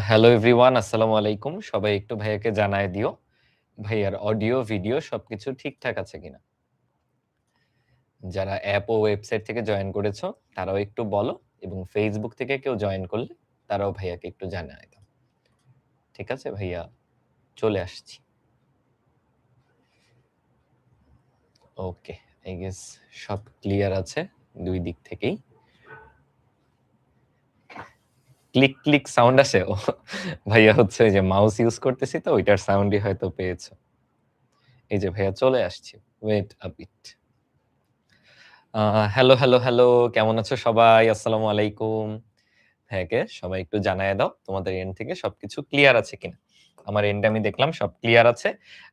Hello everyone, আসসালামু আলাইকুম। সবাই একটু ভাইয়াকে জানায় দিও, ভাইয়ার অডিও, ভিডিও সবকিছু ঠিকঠাক আছে কিনা। যারা অ্যাপ ও ওয়েবসাইট থেকে জয়েন করেছো, তারাও একটু বলো এবং ফেসবুক থেকে কেউ জয়েন করলে তারাও ভাইয়াকে একটু জানায় দাও। ঠিক আছে ভাইয়া, চলে আসছি। ওকে, আই গেস সব ক্লিয়ার আছে ২ দিক থেকেই। ক্লিক, ক্লিক সাউন্ড আসে? ও ভাইয়া হচ্ছে ওই যে মাউস ইউজ করতেছি তো ওইটার সাউন্ডই হয়তো পেয়েছো। এই যে ভাইয়া চলে আসছি। Wait a bit. Hello, hello, hello. কেমন আছো সবাই? আসসালামু আলাইকুম। হ্যাঁ, সবাই একটু জানায়ে দাও তোমাদের এন্ড থেকে সবকিছু ক্লিয়ার আছে কিনা? আমার এন্ডে আমি দেখলাম সব ক্লিয়ার আছে।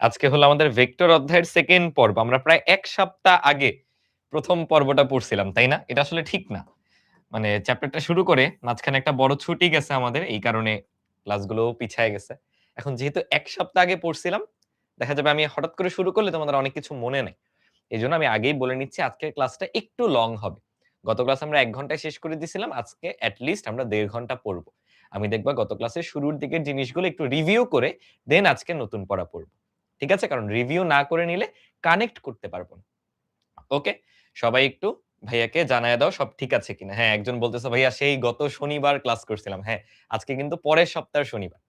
আজকে হলো আমাদের ভেক্টর অধ্যায়ের 2nd পর্ব। আমরা প্রায় ১ সপ্তাহ আগে ১ম পর্বটা পড়ছিলাম, তাই না? এটা আসলে ঠিক না। মানে চ্যাপ্টারটা শুরু করে মাঝখানে একটা বড় ছুটি গেছে আমাদের। এই কারণে ক্লাসগুলোও পিছায় গেছে। এখন যেহেতু ১ সপ্তাহ আগে পড়ছিলাম, দেখা যাবে আমি হঠাৎ করে শুরু করলে তোমাদের অনেক কিছু মনে নাই। এজন্য আমি আগেই বলে নিচ্ছি আজকের ক্লাসটা একটু লং হবে। গত ক্লাস আমরা ১ ঘন্টায় শেষ করে দিছিলাম। আজকে এট লিস্ট আমরা ১.৫ ঘন্টা পড়ব। আমি দেখবা গত ক্লাসের শুরুর দিকের জিনিসগুলো একটু রিভিউ করে দেন আজকে নতুন পড়া পড়ব। ঠিক আছে? কারণ রিভিউ না করে নিলে কানেক্ট করতে পারব না। ওকে? সবাই একটু ভাইয়াকে জানায়া দাও সব ঠিক আছে কিনা। হ্যাঁ, একজন বলতেছে ভাইয়া সেই গত শনিবার ক্লাস করছিলাম। হ্যাঁ, আজকে কিন্তু পরের সপ্তাহের শনিবার।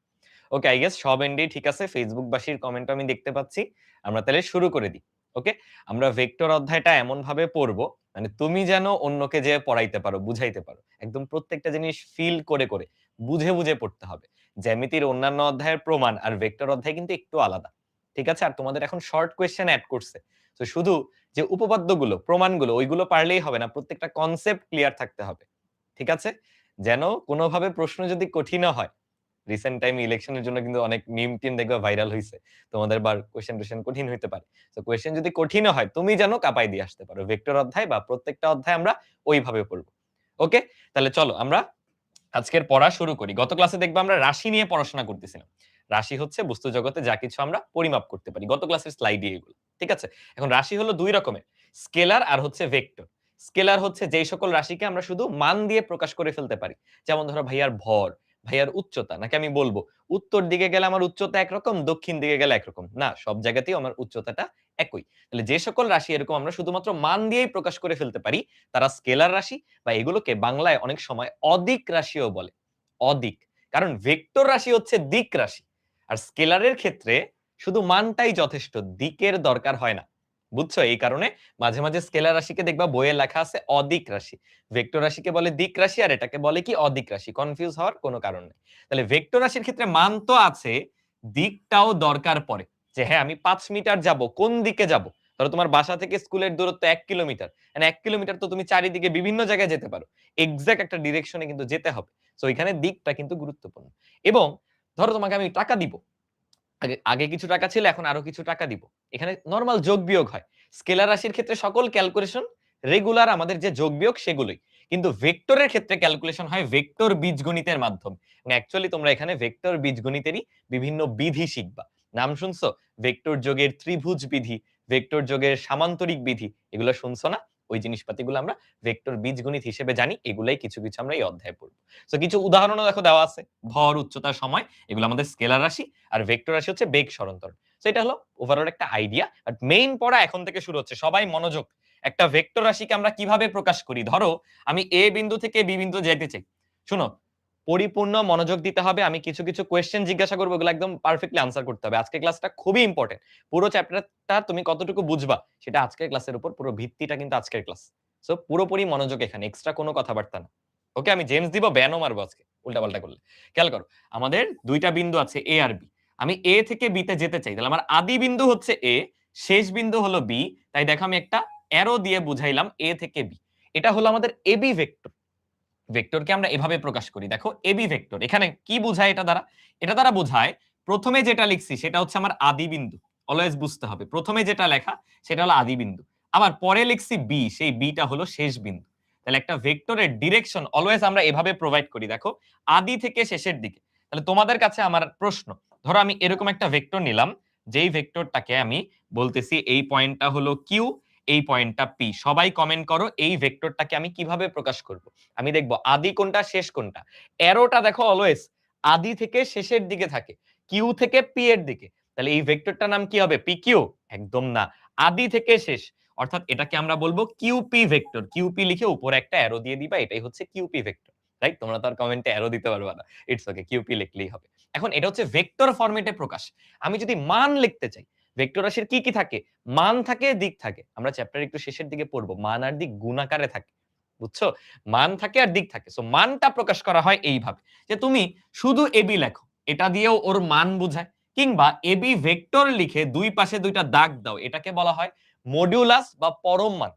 ওকে, আই গেস সব এন্ডেই ঠিক আছে। ফেসবুকবাসীর কমেন্টও আমি দেখতে পাচ্ছি। আমরা তাহলে শুরু করে দিই। ওকে? আমরা ভেক্টর অধ্যায়টা এমনভাবে পড়ব, মানে তুমি যেন অন্যকে যেয়ে পড়াইতে পারো, বুঝাইতে পারো। একদম প্রত্যেকটা জিনিস ফিল করে, করে বুঝে, বুঝে পড়তে হবে। জ্যামিতির অন্যান্য অধ্যায়ের প্রমাণ আর ভেক্টর অধ্যায় কিন্তু একটু আলাদা। ঠিক আছে? আর তোমাদের এখন শর্ট কোয়েশ্চেন এড করছে। তো শুধু যে উপপাদ্যগুলো, প্রমাণগুলো ওইগুলো পারলেই হবে না। প্রত্যেকটা কনসেপ্ট ক্লিয়ার থাকতে হবে। ঠিক আছে? যেন কোনভাবে প্রশ্ন যদি কঠিনও হয়, রিসেন্ট টাইম ইলেকশনের জন্য কিন্তু অনেক মিম-টিম দেখবা ভাইরাল হইছে। তোমাদের বার কোয়েশ্চেন-টোয়েশ্চেন কঠিন হইতে পারে। সো কোয়েশ্চেন যদি কঠিনও হয়, তুমি যেন কাপায় দিয়ে আসতে পারো। ভেক্টর অধ্যায় বা প্রত্যেকটা অধ্যায় আমরা ওইভাবে পড়ব। ওকে? তাহলে চলো আমরা আজকের পড়া শুরু করি। গত ক্লাসে দেখবা আমরা রাশি নিয়ে পড়াশোনা করতেছিলাম। রাশি হচ্ছে বস্তু জগতে যা কিছু আমরা পরিমাপ করতে পারি। গত ক্লাসের স্লাইডে এগুলো। ঠিক আছে? এখন রাশি হলো ২ রকমের। স্কেলার আর হচ্ছে ভেক্টর। স্কেলার হচ্ছে যেই সকল রাশিকে আমরা শুধু মান দিয়ে প্রকাশ করে ফেলতে পারি। যেমন ধরো ভাইয়ার ভর, ভাইয়ার উচ্চতা। নাকি আমি বলব উত্তর দিকে গেলে আমার উচ্চতা একরকম, দক্ষিণ দিকে গেলে একরকম। না, সব জায়গাতেই আমার উচ্চতাটা একই। তাহলে যে সকল রাশি এরকম আমরা শুধুমাত্র মান দিয়েই প্রকাশ করে ফেলতে পারি, তারা স্কেলার রাশি বা এগুলোকে বাংলায় অনেক সময় অদিক রাশিও বলে। অদিক। কারণ ভেক্টর রাশি হচ্ছে দিক রাশি। আর স্কেলারের ক্ষেত্রে শুধু মানটাই যথেষ্ট। দিকের দরকার হয় না। বুঝছো? এই কারণে মাঝে, মাঝে স্কেলার রাশিকে দেখবা বইয়ে লেখা আছে অদিক রাশি। ভেক্টর রাশিকে বলে দিক রাশি আর এটাকে বলে কি অদিক রাশি। কনফিউজ হওয়ার কোন কারণ নেই। তাহলে ভেক্টর রাশির ক্ষেত্রে মান তো আছে, দিকটাও দরকার পড়ে। যে হ্যাঁ, আমি ৫ মিটার যাবো, কোন দিকে যাবো? ধরো তোমার বাসা থেকে স্কুলের দূরত্ব ১ কিলোমিটার। ১ কিলোমিটার তো তুমি চারিদিকে বিভিন্ন জায়গায় যেতে পারো। এক্সাক্ট একটা ডিরেকশন এ কিন্তু যেতে হবে। সো এখানে দিকটা কিন্তু গুরুত্বপূর্ণ। এবং ধরো তোমাকে আমি টাকা দিব। আগে আগে কিছু টাকা ছিল, এখন আরো কিছু টাকা দিব। এখানে নরমাল যোগ-বিয়োগ হয়। স্কেলার রাশির ক্ষেত্রে সকল ক্যালকুলেশন রেগুলার আমাদের যে যোগ-বিয়োগ সেগুলোই। কিন্তু ভেক্টরের ক্ষেত্রে ক্যালকুলেশন হয় ভেক্টর বীজগণিতের মাধ্যমে। মানে অ্যাকচুয়ালি তোমরা এখানে ভেক্টর বীজগণিতেরই বিভিন্ন বিধি শিখবা। নাম শুনছো? ভেক্টর যোগের ত্রিভুজ বিধি, ভেক্টর যোগের সামান্তরিক বিধি। এগুলো শুনছো না? ওই জিনিসপাতিগুলো আমরা ভেক্টর বীজগণিত হিসেবে জানি। এগুলাই কিছু, কিছু আমরা এই অধ্যায়ে পড়ব। সো কিছু উদাহরণও দেখো দেওয়া আছে। ভর, উচ্চতা, সময় এগুলো আমাদের স্কেলার রাশি। আর ভেক্টর রাশি হচ্ছে বেগ সরণতরণ। সো এটা হলো ওভারঅল একটা আইডিয়া। বাট মেইন পড়া এখন থেকে শুরু হচ্ছে। সবাই মনোযোগ। একটা ভেক্টর রাশিকে আমরা কিভাবে প্রকাশ করি? ধরো আমি A বিন্দু থেকে B বিন্দু যেতে চাই। শুনো, পরিপূর্ণ মনোযোগ দিতে হবে। আমি কিছু, কিছু কোয়েশ্চেন জিজ্ঞাসা করব, ওগুলো একদম পারফেক্টলি আনসার করতে হবে। আজকের ক্লাসটা খুবই ইম্পোর্টেন্ট। পুরো চ্যাপ্টারটা তুমি কতটুকু বুঝবা সেটা আজকের ক্লাসের উপর, পুরো ভিত্তিটা কিন্তু আজকের ক্লাস। সো পুরোপুরি মনোযোগ এখানে। এক্সট্রা কোনো কথাবার্তা না। ওকে, আমি জেমস দিব, ব্যানও মারবো আজকে উল্টাপাল্টা করলে। খেয়াল করো। আমাদের ২ টা বিন্দু আছে A আর B। আমি A থেকে B তে যেতে চাই। তাহলে আমার আদি বিন্দু হচ্ছে A, শেষ বিন্দু হলো B। তাই দেখো আমি একটা অ্যারো দিয়ে বুঝাইলাম A থেকে B। এটা হলো আমাদের AB ভেক্টর। ভেক্টরকে আমরা এভাবে প্রকাশ করি। দেখো এবি ভেক্টর। এখানে কি বোঝায় এটা দ্বারা? এটা দ্বারা বোঝায় প্রথমে যেটা লিখছি সেটা হচ্ছে আমার আদি বিন্দু। অলওয়েজ বুঝতে হবে। প্রথমে যেটা লেখা সেটা হলো আদি বিন্দু। আবার পরে লিখছি বি, সেই বিটা হলো শেষ বিন্দু। তাহলে একটা ভেক্টরের ডিরেকশন অলওয়েজ আমরা এভাবে প্রোভাইড করি। দেখো আদি থেকে শেষের দিকে। তাহলে তোমাদের কাছে আমার প্রশ্ন, ধরো আমি এরকম একটা ভেক্টর নিলাম, যেই ভেক্টরটাকে আমি বলতেছি এই পয়েন্টটা হলো কিউ, এই পয়েন্টটা পি। সবাই কমেন্ট করো এই ভেক্টরটাকে আমি কিভাবে প্রকাশ করব? আমি দেখব আদি কোনটা শেষ কোনটা। অ্যারোটা দেখো অলওয়েজ আদি থেকে শেষের দিকে থাকে, কিউ থেকে পি এর দিকে, তাহলে এই ভেক্টরটার নাম কি হবে? P Q? একদম না, আদি থেকে শেষ, অর্থাৎ এটাকে আমরা বলবো কিউপি ভেক্টর। কিউপি লিখে উপরে একটা অ্যারো দিয়ে দিবা, এটাই হচ্ছে কিউপি ভেক্টর। রাইট? তোমরা তো আর কমেন্টে অ্যারো দিতে পারবা না। ইটস ওকে, কিউপি লিখলেই হবে। এখন এটা হচ্ছে ভেক্টর ফরম্যাটে প্রকাশ। আমি যদি মান লিখতে চাই, ভেক্টর রাশির কি থাকে? মান থাকে, দিক থাকে। আমরা চ্যাপ্টার একটু শেষের দিকে পড়বো, মান আর দিক গুণাকারে থাকে। বুঝছো? মান থাকে আর দিক থাকে। সো মানটা প্রকাশ করা হয় এইভাবে যে তুমি শুধু এবি লেখো, এটা দিয়েও ওর মান বোঝায়, কিংবা এবি ভেক্টর লিখে দুই পাশে দুইটা দাগ দাও, এটাকে বলা হয় মডিউলাস বা পরম মান।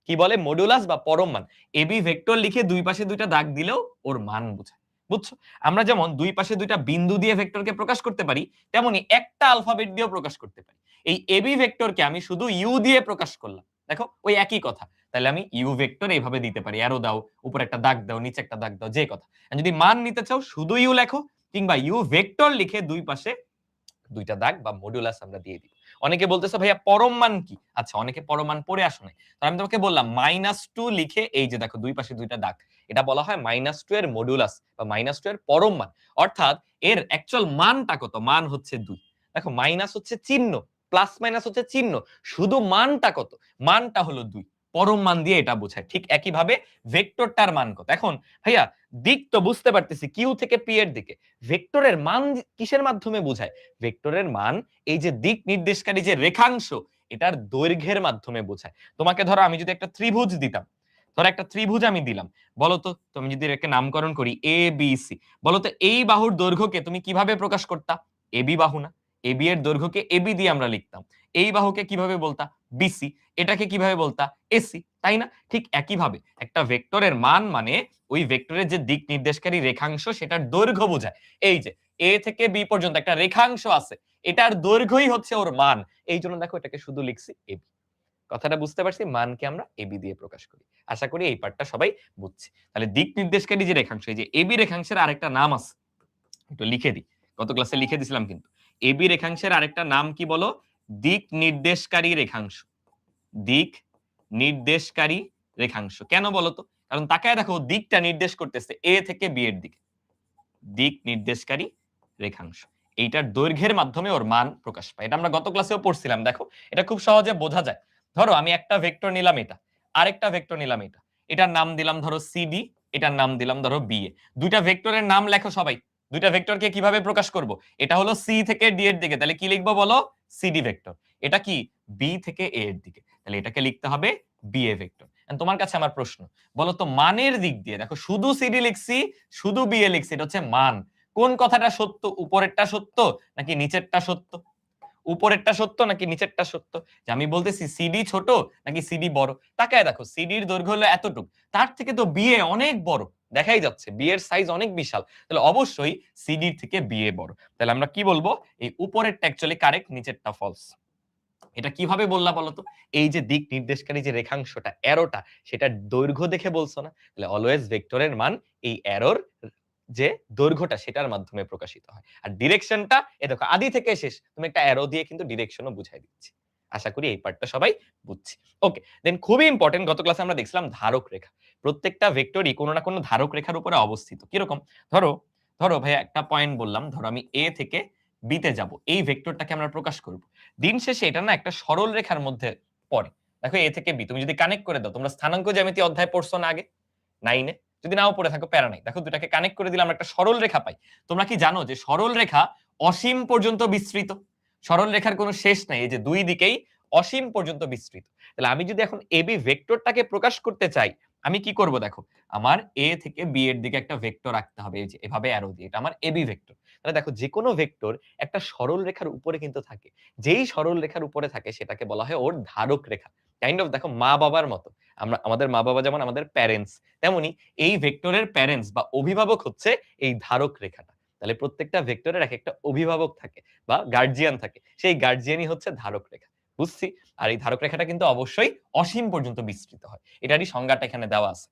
কি বলে? মডিউলাস বা পরম মান। এবি ভেক্টর লিখে দুই পাশে দুইটা দাগ দিলেও ওর মান বোঝায়। বুঝছো? আমরা যেমন দুই পাশে দুইটা বিন্দু দিয়ে ভেক্টরকে প্রকাশ করতে পারি, তেমনি একটা আলফাবেট দিয়েও প্রকাশ করতে পারি। এই এবি ভেক্টরকে আমি শুধু ইউ দিয়ে প্রকাশ করলাম, দেখো ওই একই কথা। তাহলে আমি ইউ ভেক্টর এইভাবে দিতে পারি, অ্যারো দাও, উপরে একটা দাগ দাও, নিচে একটা দাগ দাও, যে কথা। আর যদি মান নিতে চাও শুধু ইউ লেখো, কিংবা ইউ ভেক্টর লিখে দুই পাশে দুইটা দাগ বা মডুলাস আমরা দিয়ে দিই। অনেকে বলতেছে ভাইয়া পরম মান কি? আচ্ছা, অনেকে পরম মান পড়ে আসো নাই। তো আমি তোমাকে বললাম -2 লিখে এই যে দেখো দুই পাশে দুইটা দাগ, এটা বলা হয় -2 এর মডুলাস বা -2 এর পরম মান। অর্থাৎ এর অ্যাকচুয়াল মানটা কত? মান হচ্ছে 2। দেখো মাইনাস হচ্ছে চিহ্ন, প্লাস মাইনাস হচ্ছে চিহ্ন, শুধু মানটা কত? মানটা হলো 2। পরম মান দিয়ে এটা বোঝায়। ঠিক একই ভাবে ভেক্টরটার মান কত? এখন ভাইয়া দিক তো বুঝতে পারতেছি কিউ থেকে পি এর দিকে। ভেক্টরের মান কিসের মাধ্যমে বোঝায়? ভেক্টরের মান এই যে দিক নির্দেশকারী যে রেখাংশ, এটার দৈর্ঘ্যের মাধ্যমে বোঝায়। তোমাকে ধরো আমি যদি একটা ত্রিভুজ দিতাম, ধরো একটা ত্রিভুজ আমি দিলাম, বলতো তুমি যদি এটাকে নামকরণ করি এ বি সি, বলতো এই বাহুর দৈর্ঘ্যকে তুমি কিভাবে প্রকাশ করতা? এবি বাহু না? এবি এর দৈর্ঘ্যকে এবি দিয়ে আমরা লিখতাম। এই বাহুকে কিভাবে বলতা? বিসি। এটাকে কিভাবে বলতা? এসি, তাই না? ঠিক একই ভাবে একটা ভেক্টরের মান মানে ওই ভেক্টরের যে দিক নির্দেশকারী রেখাংশ সেটার দৈর্ঘ্য বোঝায়। এই যে এ থেকে বি পর্যন্ত একটা রেখাংশ আছে, এটার দৈর্ঘ্যই হচ্ছে ওর মান। এই জন্য দেখো এটাকে শুধু লিখছি এবি। কথাটা বুঝতে পারছি? মানকে আমরা এবি দিয়ে প্রকাশ করি। আশা করি এই পার্টটা সবাই বুঝছি। তাহলে দিক নির্দেশকারী যে রেখাংশ, এই যে এবি রেখাংশের আরেকটা নাম আছে, একটু লিখে দিই। গত ক্লাসে লিখে দিছিলাম কিন্তু। এবি রেখাংশের আরেকটা নাম কি বলো? দিক নির্দেশকারী রেখাংশ। দিক নির্দেশকারী রেখাংশ। কেন বলো তো? কারণ তাকায় দেখো দিকটা নির্দেশ করতেছে এ থেকে বি এর দিকে। দিক নির্দেশকারী রেখাংশ। এইটার দৈর্ঘ্যের মাধ্যমে ওর মান প্রকাশ পায়। এটা আমরা গত ক্লাসেও পড়ছিলাম। দেখো এটা খুব সহজে বোঝা যায়। ধরো আমি একটা ভেক্টর নিলাম এটা, আরেকটা ভেক্টর নিলাম এটা। এটার নাম দিলাম ধরো সিডি, এটার নাম দিলাম ধরো বিএ। দুইটা ভেক্টরের নাম লেখো সবাই। দুইটা ভেক্টরকে কিভাবে প্রকাশ করব? এটা হলো সি থেকে ডি এর দিকে, তাহলে কি লিখবো বলো? CD vector. এটা কি? বি থেকে এ এর দিকে, তাহলে এটাকে লিখতে হবে বিএ ভেক্টর। তোমার কাছে আমার প্রশ্ন, বলো তো মানের দিক দিয়ে, দেখো শুধু সিডি লিখছি, শুধু বিএ লিখছি, এটা হচ্ছে মান। কোন কথাটা সত্য? উপরেরটা সত্য নাকি নিচেরটা সত্য? উপরেরটা সত্য নাকি নিচেরটা সত্য? যে আমি বলতেছি সিডি ছোট নাকি সিডি বড়? তাকায় দেখো সিডির দৈর্ঘ্য হলো এতটুক, তার থেকে তো বিএ অনেক বড়, দেখাই যাচ্ছে বিএ এর সাইজ অনেক বিশাল, তাহলে অবশ্যই সিডির থেকে বিএ বড়। তাহলে আমরা কি বলবো? এই উপরেরটা অ্যাকচুয়ালি কারেক্ট, নিচেরটা ফলস। এটা কিভাবে বললা বলতো? এই যে দিক নির্দেশকারী যে রেখাংশটা, অ্যারোটা, সেটার দৈর্ঘ্য দেখে বলছো না? তাহলে অলওয়েজ ভেক্টরের মান এই অ্যারোর যে দৈর্ঘ্যটা সেটার মাধ্যমে প্রকাশিত হয়। আর ডিরেকশনটা এ দেখো আদি থেকে শেষ, তুমি একটা অ্যারো দিয়ে কিন্তু ডিরেকশনও বুঝাই দিচ্ছি। আশা করি এই পার্টটা সবাই বুঝছি। ওকে, দেন খুবই ইম্পর্টেন্ট, গত ক্লাসে আমরা দেখছিলাম ধারক রেখা। প্রত্যেকটা ভেক্টরই কোনো না কোনো ধারক রেখার উপরে অবস্থিত। কিরকম? ধরো ধরো ভাইয়া একটা পয়েন্ট বললাম, ধরো আমি এ থেকে বি তে যাব, এই ভেক্টরটাকে আমরা প্রকাশ করব। দিন শেষে এটা না একটা সরল রেখার মধ্যে পড়ে। দেখো এ থেকে বি তুমি যদি কানেক্ট করে দাও, তোমরা স্থানাঙ্ক জ্যামিতি অধ্যায় পড়ছো না আগে 9 এ? যদি নাও পড়ে থাকো প্যারা নাই। দেখো দুটাকে কানেক্ট করে দিলে আমরা একটা সরল রেখা পাই। তোমরা কি জানো যে সরল রেখা অসীম পর্যন্ত বিস্তৃত? সরল রেখার কোনো শেষ নাই, এই যে দুই দিকেই অসীম পর্যন্ত বিস্তৃত। তাহলে আমি যদি এখন এবি ভেক্টরটাকে প্রকাশ করতে চাই, আমি কি করব দেখো, আমার এ থেকে বি এর দিকে একটা ভেক্টর রাখতে হবে, এই যে এভাবে অ্যারো দিয়ে, এটা আমার এবি ভেক্টর। তাহলে দেখো যেকোনো ভেক্টর একটা সরল রেখার উপরে কিন্তু থাকে। যেই সরল রেখার উপরে থাকে সেটাকে বলা হয় ওর ধারক রেখা। কাইন্ড অফ দেখো মা বাবার মতো। আমাদের মা বাবা যেমন আমাদের প্যারেন্টস, তেমনি এই ভেক্টরের প্যারেন্টস বা অভিভাবক হচ্ছে এই ধারক রেখাটা। তাহলে প্রত্যেকটা ভেক্টরের একেকটা অভিভাবক থাকে বা গার্ডিয়ান থাকে। সেই গার্ডিয়ানই হচ্ছে ধারক রেখা। বুঝছি? আর এই ধারক রেখাটা কিন্তু অবশ্যই অসীম পর্যন্ত বিস্তৃত হয়। এটারই সংজ্ঞাটা এখানে দেওয়া আছে।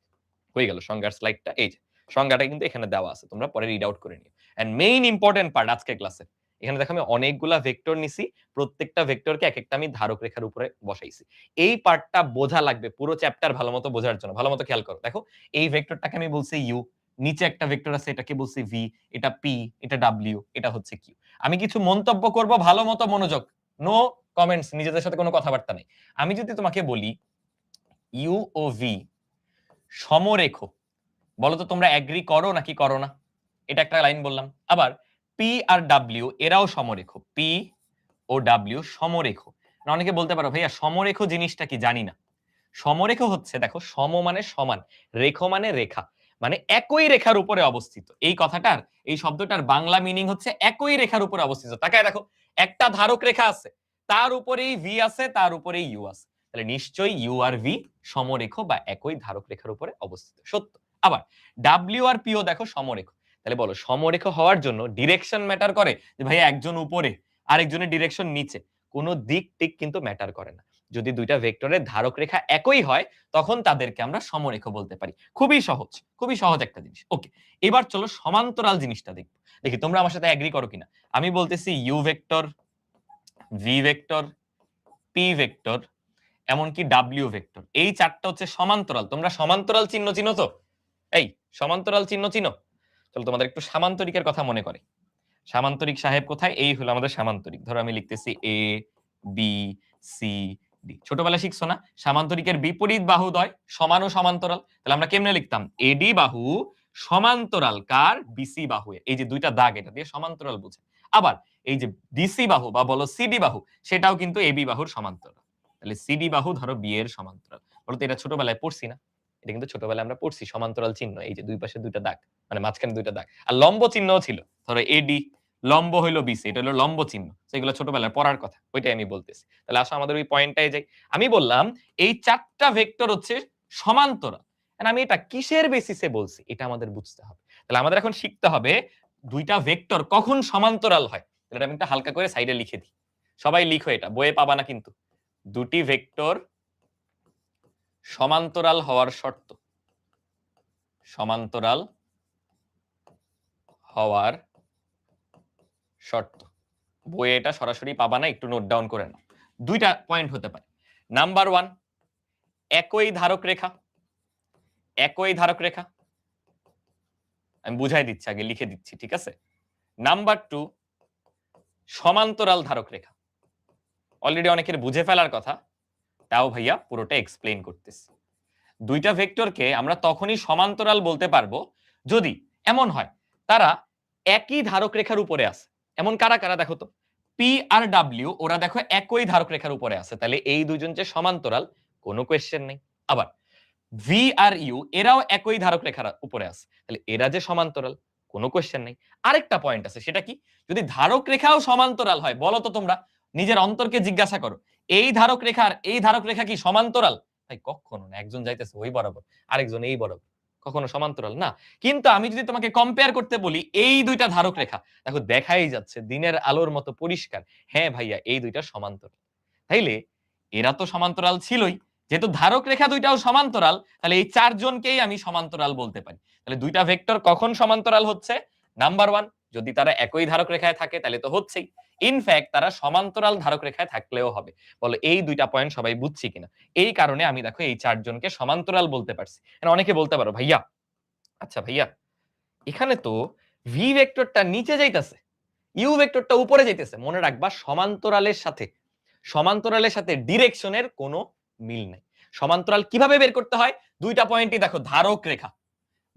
হয়ে গেল সংজ্ঞার স্লাইডটা, এই যে সংজ্ঞাটা কিন্তু এখানে দেওয়া আছে, তোমরা পরে রিড আউট করে নিও। এন্ড মেইন ইম্পর্টেন্ট পার্ট আজকের ক্লাসে, এখানে দেখো আমি অনেকগুলা ভেক্টর নিছি, প্রত্যেকটা ভেক্টরকে একেকটা আমি ধারক রেখার উপরে বসাইছি। এই পার্টটা বোঝা লাগবে পুরো চ্যাপ্টার ভালোমতো বোঝার জন্য। ভালোমতো খেয়াল করো। দেখো এই ভেক্টরটাকে আমি বলছি ইউ, নিচে একটা ভেক্টর আছে, এটাকে বলছি ভি, এটা পি, এটা ডাব্লিউ, এটা হচ্ছে কিউ। আমি কিছু মন্তব্য করব, ভালো মতো মনোযোগ, নো কমেন্টস, নিজেদের সাথে কোনো কথাবার্তা নেই। আমি যদি তোমাকে বলি ইউ ও ভি সমরেখ, বলো তো তোমরা এগ্রি করো নাকি করো না? এটা একটা লাইন বললাম। আবার পি আর ডাব্লিউ এরাও সমরেখ, পি ও ডাব্লিউ সমরেখ। অনেকে বলতে পারো ভাইয়া সমরেখ জিনিসটা কি, জানি না। সমরেখ হচ্ছে, দেখো সম মানে সমান, রেখ মানে রেখা, মানে একই রেখার উপরে অবস্থিত। এই কথাটার, এই শব্দটার বাংলা মিনিং হচ্ছে একই রেখার উপরে অবস্থিত। তাকায় দেখো, একটা ধারক রেখা আছে, তার উপরেই ভি আছে, তার উপরেই ইউ আছে, তাহলে নিশ্চয়ই ইউ আর ভি সমরেখ বা একই ধারক রেখার উপরে অবস্থিত, সত্য। আবার ডাব্লিউ আর পিও দেখো সমরেখ, তাহলে বলো সমরেখ হওয়ার জন্য ডিরেকশন ম্যাটার করে? যে ভাইয়া একজন উপরে আরেকজনের ডিরেকশন নিচে, কোনো দিক টিক কিন্তু ম্যাটার করে না। যদি দুইটা ভেক্টরের ধারক রেখা একই হয় তখন তাদেরকে আমরা সমরেখ বলতে পারি। খুবই সহজ, খুবই সহজ একটা জিনিস। ওকে, এবার চলো সমান্তরাল জিনিসটা দেখি। দেখি তোমরা আমার সাথে এগ্রি করো কিনা। আমি বলতেছি U vector, V vector, P vector, এমনকি ডাব্লিউ ভেক্টর, এই চারটা হচ্ছে সমান্তরাল। তোমরা সমান্তরাল চিহ্ন চিনো তো? এই সমান্তরাল চিহ্ন চিনো? চলো তোমাদের একটু সামান্তরিকের কথা মনে করে। সামান্তরিক সাহেব কোথায়? এই হলো আমাদের সামান্তরিক। ধরো আমি লিখতেছি এ বি সি ডি। ছোটবেলায় শিখছো না সামান্তরিকের বিপরীত বাহুদ্বয় সমান ও সমান্তরাল? তাহলে আমরা কেমনে লিখতাম? এডি বাহু সমান্তরাল কার? বিসি বাহু। এই যে দুইটা দাগ, এটা দিয়ে সমান্তরাল বুঝে। আবার এই যে ডিসি বাহু বা বলো সিডি বাহু, সেটাও কিন্তু এবি বাহুর সমান্তরাল। তাহলে সিডি বাহু ধরো বি এর সমান্তরাল। বলতো এটা ছোটবেলায় পড়ছি না? এটা কিন্তু ছোটবেলায় আমরা পড়ছি, সমান্তরাল চিহ্ন, এই যে দুই পাশে দুইটা দাগ, মানে মাঝখানে দুইটা দাগ, আর লম্ব চিহ্নও ছিল। ধরো এডি, লম্ব হইলো বিসি, এটা হলো লম্ব চিহ্ন। সেগুলো ছোটবেলায় পড়ার কথা, ওইটাই আমি বলতেছি। তাহলে আসো আমাদের ওই পয়েন্টটাই যাই। আমি বললাম এই চারটা ভেক্টর হচ্ছে সমান্তরাল। আমি এটা কিসের বেসিসে বলছি এটা আমাদের বুঝতে হবে। তাহলে আমাদের এখন শিখতে হবে দুইটা ভেক্টর কখন সমান্তরাল হয়। এটা আমি একটা হালকা করে সাইডে লিখে দিই, সবাই লিখো, এটা বইয়ে পাবা না কিন্তু। দুটি ভেক্টর সমান্তরাল হওয়ার শর্ত, সমান্তরাল হওয়ার শর্ত, বইয়ে এটা সরাসরি পাবা না, একটু নোট ডাউন করে নাও। দুইটা পয়েন্ট হতে পারে। নাম্বার 1, একই ধারক রেখা, একই ধারক রেখা, আমি বুঝাই দিচ্ছি, আগে লিখে দিচ্ছি, ঠিক আছে? নাম্বার 2, সমান্তরাল ধারক রেখা। অলরেডি অনেকের বুঝে ফেলার কথা, তাও ভাইয়া পুরোটা এক্সপ্লেইন করতেছি। দুইটা ভেক্টরকে আমরা তখনই সমান্তরাল বলতে পারবো যদি এমন হয় তারা একই ধারক রেখার উপরে আছে। এমন কারা কারা দেখো তো? পি আর ডাব্লিউ, ওরা দেখো একই ধারক রেখার উপরে আছে, তাহলে এই দুইজন যে সমান্তরাল, কোনো কোয়েশ্চেন নেই। আবার ভি আর ইউ, এরাও একই ধারক রেখার উপরে আছে, তাহলে এরা যে সমান্তরাল, কোনো কোয়েশ্চেন নেই। আরেকটা পয়েন্ট আছে, সেটা কি? যদি ধারক রেখাও সমান্তরাল হয়, বলো তো তোমরা নিজের অন্তরকে জিজ্ঞাসা করো, এই ধারক রেখার এই ধারক রেখা কি সমান্তরাল? ভাই কখনো না, একজন যাইতেছে ওই বরাবর, আরেকজন এই বরাবর, কখনো সমান্তরাল না। কিন্তু আমি যদি তোমাকে কম্পেয়ার করতে বলি এই দুইটা ধারক রেখা, দেখো দেখাই যাচ্ছে দিনের আলোর মতো পরিষ্কার, হ্যাঁ ভাইয়া এই দুইটা সমান্তরাল। তাইলে এরা তো সমান্তরাল ছিলই, যেহেতু ধারক রেখা দুইটাও সমান্তরাল, তাহলে এই চারজনকেই আমি সমান্তরাল বলতে পারি। তাহলে দুইটা ভেক্টর কখন সমান্তরাল হচ্ছে? নাম্বার 1, যদি তারা একই ধারক রেখায় থাকে তাহলে তো হচ্ছেই। ইনফ্যাক্ট তারা সমান্তরাল ধারক রেখায় থাকলেও হবে। বলো এই দুইটা পয়েন্ট সবাই বুঝছি কিনা? এই কারণে আমি দেখো এই চারজনকে সমান্তরাল বলতে পারছি। অনেকে বলতে পারো ভাইয়া, আচ্ছা ভাইয়া এখানে তো ভি ভেক্টরটা নিচে যাইতেছে, ইউ ভেক্টরটা উপরে যাইতেছে। মনে রাখবা সমান্তরালের সাথে ডিরেকশনের কোনো মিল নাই। সমান্তরাল কিভাবে বের করতে হয়? দুইটা পয়েন্টই দেখো, ধারক রেখা,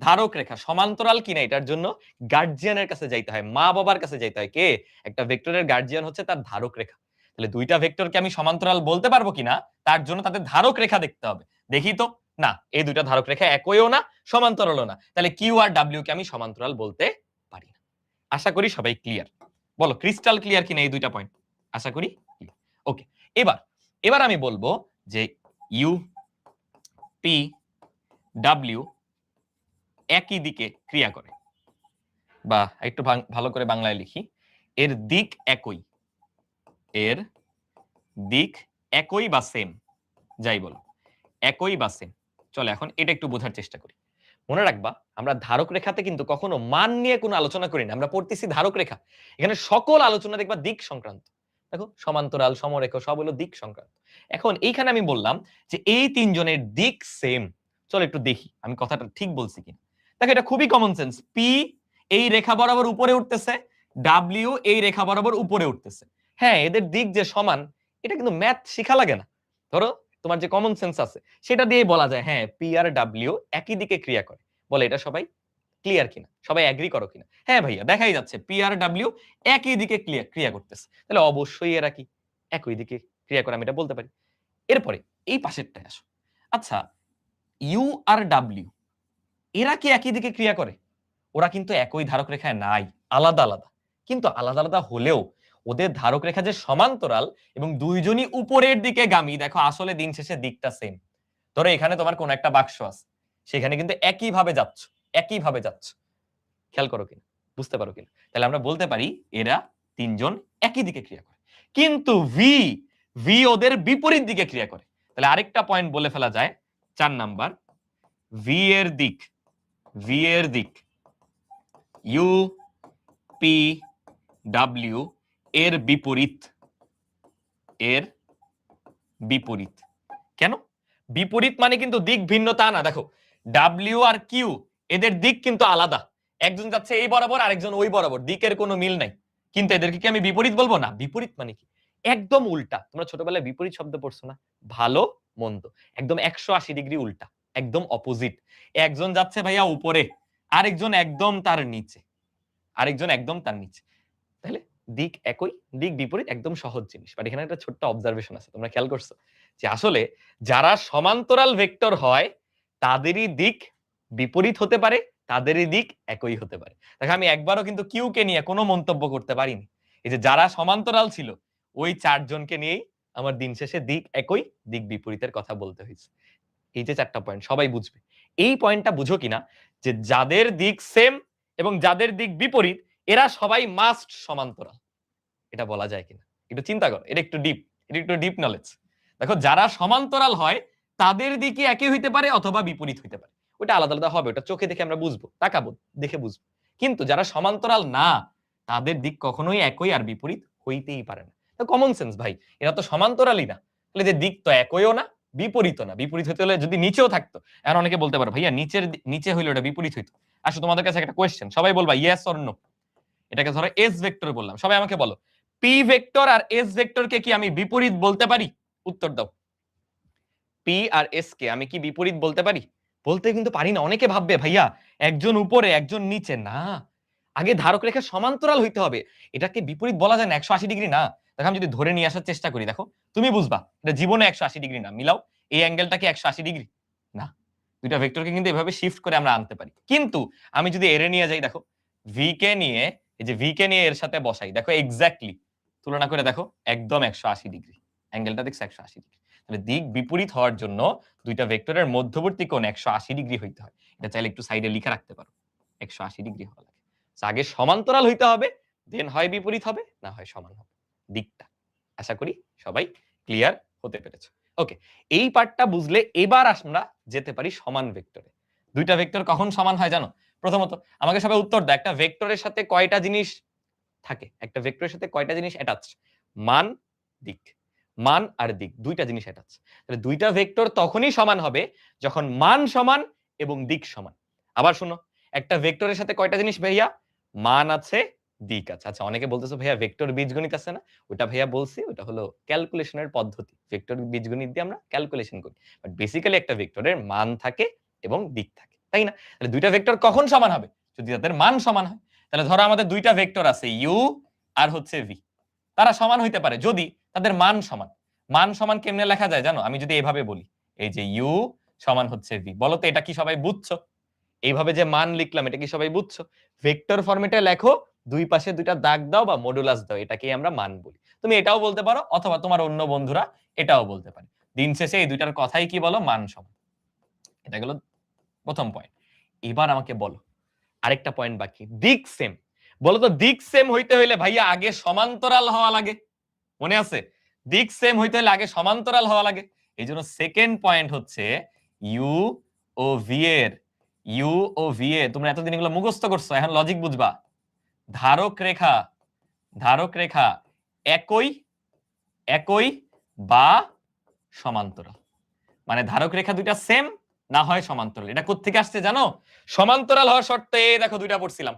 ধারক রেখা সমান্তরাল কিনা এটার জন্য গার্জিয়ানের কাছে যাইতে হয়, মা বাবার কাছে যাইতে হয়। কে? একটা ভেক্টরের গার্জিয়ান হচ্ছে তার ধারক রেখা। তাহলে দুইটা ভেক্টরকে আমি সমান্তরাল বলতে পারবো কিনা তার জন্য তাদের ধারক রেখা দেখতে হবে। দেখি তো, না এই দুইটা ধারক রেখা একইও না, সমান্তরালও না, তাহলে কিউ আর ডাব্লিউ কে আমি সমান্তরাল বলতে পারি না। আশা করি সবাই ক্লিয়ার। বলো ক্রিস্টাল ক্লিয়ার কিনা এই দুইটা পয়েন্ট? আশা করি ওকে। এবার এবার আমি বলবো যে ইউ পি ডাব্লিউ একই দিকে ক্রিয়া করে, বা একটু ভালো করে বাংলায় লিখি, এর দিক একই, এর দিক একই বা সেম, যাই বলো একই বা সেম। চলো এখন এটা একটু বোঝার চেষ্টা করি। মনে রাখবা আমরা ধারক রেখাতে কিন্তু কখনো মান নিয়ে কোনো আলোচনা করি না, আমরা পড়তেছি ধারক রেখা। এখানে সকল আলোচনা দেখবা দিক সংক্রান্ত। দেখো সমান্তরাল, সমরেখ সব হলো দিক সংক্রান্ত। এখন এইখানে আমি বললাম যে এই তিনজনের দিক সেম। চলো একটু দেখি আমি কথাটা ঠিক বলছি কিনা। দেখো এটা খুবই কমন সেন্স। পি এই রেখা বরাবর উপরে উঠতেছে, ডাব্লিউ এই রেখা বরাবর উপরে উঠতেছে। হ্যাঁ, এদের দিক যে সমান এটা কিন্তু ম্যাথ শিখা লাগে না। ধরো তোমার যে কমন সেন্স আছে সেটা দিয়েই বলা যায় হ্যাঁ পি আর ডাব্লিউ একই দিকে ক্রিয়া করে। বলে এটা সবাই ক্লিয়ার কিনা, সবাই এগ্রি করো কিনা? হ্যাঁ ভাইয়া, দেখাই যাচ্ছে পি আর ডাব্লিউ একই দিকে ক্রিয়া করতেছে, তাহলে অবশ্যই এরা কি একই দিকে ক্রিয়া করে, আমি এটা বলতে পারি। এরপরে এই পাশেরটায় আসো। আচ্ছা, ইউ আর ডাব্লিউ এরা কি একই দিকে ক্রিয়া করে? ওরা কিন্তু একই ধারক রেখায় নাই, আলাদা আলাদা। কিন্তু আলাদা আলাদা হলেও ওদের ধারক রেখা যে সমান্তরাল এবং দুইজনই উপরের দিকে গামী, দেখো আসলে দিন শেষে দিকটা সেম। ধরো এখানে তোমার কোন একটা বাক্স আছে, সেখানে কিন্তু একই ভাবে যাচ্ছ, একই ভাবে যাচ্ছ। খেয়াল করো কিনা, বুঝতে পারো কিনা? তাহলে আমরা বলতে পারি এরা তিনজন একই দিকে ক্রিয়া করে। কিন্তু ভি ভি ওদের বিপরীত দিকে ক্রিয়া করে। তাহলে আরেকটা পয়েন্ট বলে ফেলা যায়, 4 নাম্বার, ভি এর দিক, ভি এর দিক ইউ পি ডাব্লিউ এর বিপরীত, এর বিপরীত। কেন বিপরীত? মানে কিন্তু দিক ভিন্ন তা না। দেখো ডাব্লিউ আর কিউ এদের দিক কিন্তু আলাদা, একজন যাচ্ছে এই বরাবর আরেকজন ওই বরাবর, দিকের কোনো মিল নাই। কিন্তু এদেরকে কি আমি বিপরীত বলবো? না। বিপরীত মানে কি? একদম উল্টা। তোমরা ছোটবেলায় বিপরীত শব্দ পড়ছো না? ভালো মন্দ, একদম 180 ডিগ্রি উল্টা, একদম অপোজিট। একজন যাচ্ছে ভাইয়া উপরে, আরেকজন একদম তার নিচে, আরেকজন একদম তার নিচে। তাহলে দিক একই, দিক বিপরীত, একদম সহজ জিনিস। বাট এখানে একটা ছোট্ট অবজারভেশন আছে, তোমরা খেয়াল করছো যে আসলে যারা সমান্তরাল ভেক্টর হয় তাদেরই দিক বিপরীত হতে পারে, তাদেরই দিক একই হতে পারে। দেখো আমি একবারও কিন্তু কিউ কে নিয়ে কোনো মন্তব্য করতে পারিনি। এই যে যারা সমান্তরাল ছিল ওই 4 জনকে নিয়েই আমার দিন শেষে দিক একই, দিক বিপরীতের কথা বলতে হয়েছে। এই যে 4টা পয়েন্ট সবাই বুঝবে। এই পয়েন্টটা বুঝো কিনা যে যাদের দিক সেম এবং যাদের দিক বিপরীত এরা সবাই মাস্ট সমান্তরাল, এটা বলা যায় কিনা একটু চিন্তা করো। এটা একটু ডিপ, এটা একটু ডিপ নলেজ। দেখো যারা সমান্তরাল হয় তাদের দিকে একই হইতে পারে অথবা বিপরীত হইতে পারে, ওটা আলাদা আলাদা হবে, ওটা চোখে দেখে আমরা বুঝবো, তাকাবো, দেখে বুঝবো। কিন্তু যারা সমান্তরাল না তাদের দিক কখনোই একই আর বিপরীত হইতেই পারে না। তো কমন সেন্স ভাই, এরা তো সমান্তরালই না, তাহলে যে দিক তো একইও না বিপরীতও না। বিপরীত হতে হলে যদি নিচেও থাকতো, এখন অনেকে বলতে পারো ভাইয়া নিচের নিচে হইলে ওটা বিপরীত হইতো। আসলে তোমাদের কাছে একটা কোয়েশ্চেন, সবাই বলবা ইয়েস অর নো। এটাকে ধরো এস ভেক্টর বললাম, সবাই আমাকে বলো পি ভেক্টর আর এস ভেক্টরকে কি আমি বিপরীত বলতে পারি? উত্তর দাও। পি আর এস কে আমি কি বিপরীত বলতে পারি? বলতে কিন্তু পারি না। অনেকে ভাববে ভাইয়া একজন উপরে একজন নিচে, না, আগে ধারক রেখা সমান্তরাল হইতে হবে, এটাকে বিপরীত বলা যায় না। 180 ডিগ্রি না। দেখো আমি যদি ধরে নিয়ে আসার চেষ্টা করি, দেখো তুমি বুঝবা এটা জীবনে 180 ডিগ্রি না। মিলাও, এই অ্যাঙ্গেলটা কি 180 ডিগ্রি? না। দুইটা ভেক্টরকে কিন্তু এভাবে শিফট করে আমরা আনতে পারি। কিন্তু আমি যদি এর নিয়ে যাই, দেখো ভি কে নিয়ে, এই যে ভি কে নিয়ে এর সাথে বসাই, দেখো এক্স্যাক্টলি তুলনা করে দেখো একদম 180 ডিগ্রি, অ্যাঙ্গেলটা দেখছো 180 ডিগ্রি। তাহলে দিক বিপরীত হওয়ার জন্য দুইটা ভেক্টরের মধ্যবর্তী কোণ 180 ডিগ্রি হইতে হয়। এটা চাইলে একটু সাইডে লিখে রাখতে পারো, 180 ডিগ্রি হওয়া লাগে। আগে সমান্তরাল হইতে হবে, দেন হয় বিপরীত হবে, না হয় সমান হবে দিকটা। আশা করি সবাই ক্লিয়ার হতে পেরেছো। ওকে, এই পার্টটা বুঝলে এবার আমরা যেতে পারি সমান ভেক্টরে। দুইটা ভেক্টর কখন সমান হয় জানো? প্রথমত আমাকে সবাই উত্তর দাও, একটা ভেক্টরের সাথে কয়টা জিনিস থাকে? একটা ভেক্টরের সাথে কয়টা জিনিস অ্যাটাচ? মান, দিক। মান আর দিক দুইটা জিনিস অ্যাটাচ। তাহলে দুইটা ভেক্টর তখনই সমান হবে যখন মান সমান এবং দিক সমান। আবার শুনো, একটা ভেক্টরের সাথে কয়টা জিনিস ভাইয়া? মান আছে, দিক আছে। আচ্ছা অনেকে বলতেছো ভাইয়া ভেক্টর বীজগণিত আছে না? ওটা ভাইয়া বলছি, ওটা হলো ক্যালকুলেশনের পদ্ধতি। ভেক্টর বীজগণিত দিয়ে আমরা ক্যালকুলেশন করি। বাট বেসিক্যালি একটা ভেক্টরের মান থাকে এবং দিক থাকে, তাই না? তাহলে দুইটা ভেক্টর কখন সমান হবে? যদি তাদের মান সমান হয়। তাহলে ধরো আমাদের দুইটা ভেক্টর আছে ইউ আর হচ্ছে ভি, তারা সমান হইতে পারে যদি তাদের মান সমান। মান সমান কেমনে লেখা যায় জানো? আমি যদি এভাবে বলি, এই যে ইউ সমান হচ্ছে ভি, বলো তো এটা কি সবাই বুঝছো? এইভাবে যে মান লিখলাম এটা কি সবাই বুঝছো? ভেক্টর ফরম্যাটে লেখো, দুই পাশে দুইটা দাগ দাও বা মডুলাস দাও, এটাকেই আমরা মান বলি। তুমি এটাও বলতে পারো অথবা তোমার অন্য বন্ধুরা এটাও বলতে পারে। দিন শেষে এই দুইটার কথাই কি বলো? মান সমান। এটা গেল প্রথম পয়েন্ট। এবার আমাকে বলো আরেকটা পয়েন্ট বাকি, দিক সেম। বলো তো দিক সেম হইতে হইলে ভাইয়া আগে সমান্তরাল হওয়া লাগে, মনে আছে? দিক সেম হইতে হলে আগে সমান্তরাল হওয়া লাগে। এই জন্য সেকেন্ড পয়েন্ট হচ্ছে ইউ ও ভি এর, ইউ ও ভি এ তোমরা এতদিন এগুলো মুখস্থ করছো, এখন লজিক বুঝবা। ধারক রেখা, ধারক রেখা একই, একই বা সমান্তরাল। মানে ধারক রেখা দুইটা সেম না হয় সমান্তরাল। এটা কোত্থেকে আসছে জানো? সমান্তরাল হওয়ার শর্তে দেখো দুইটা পড়ছিলাম।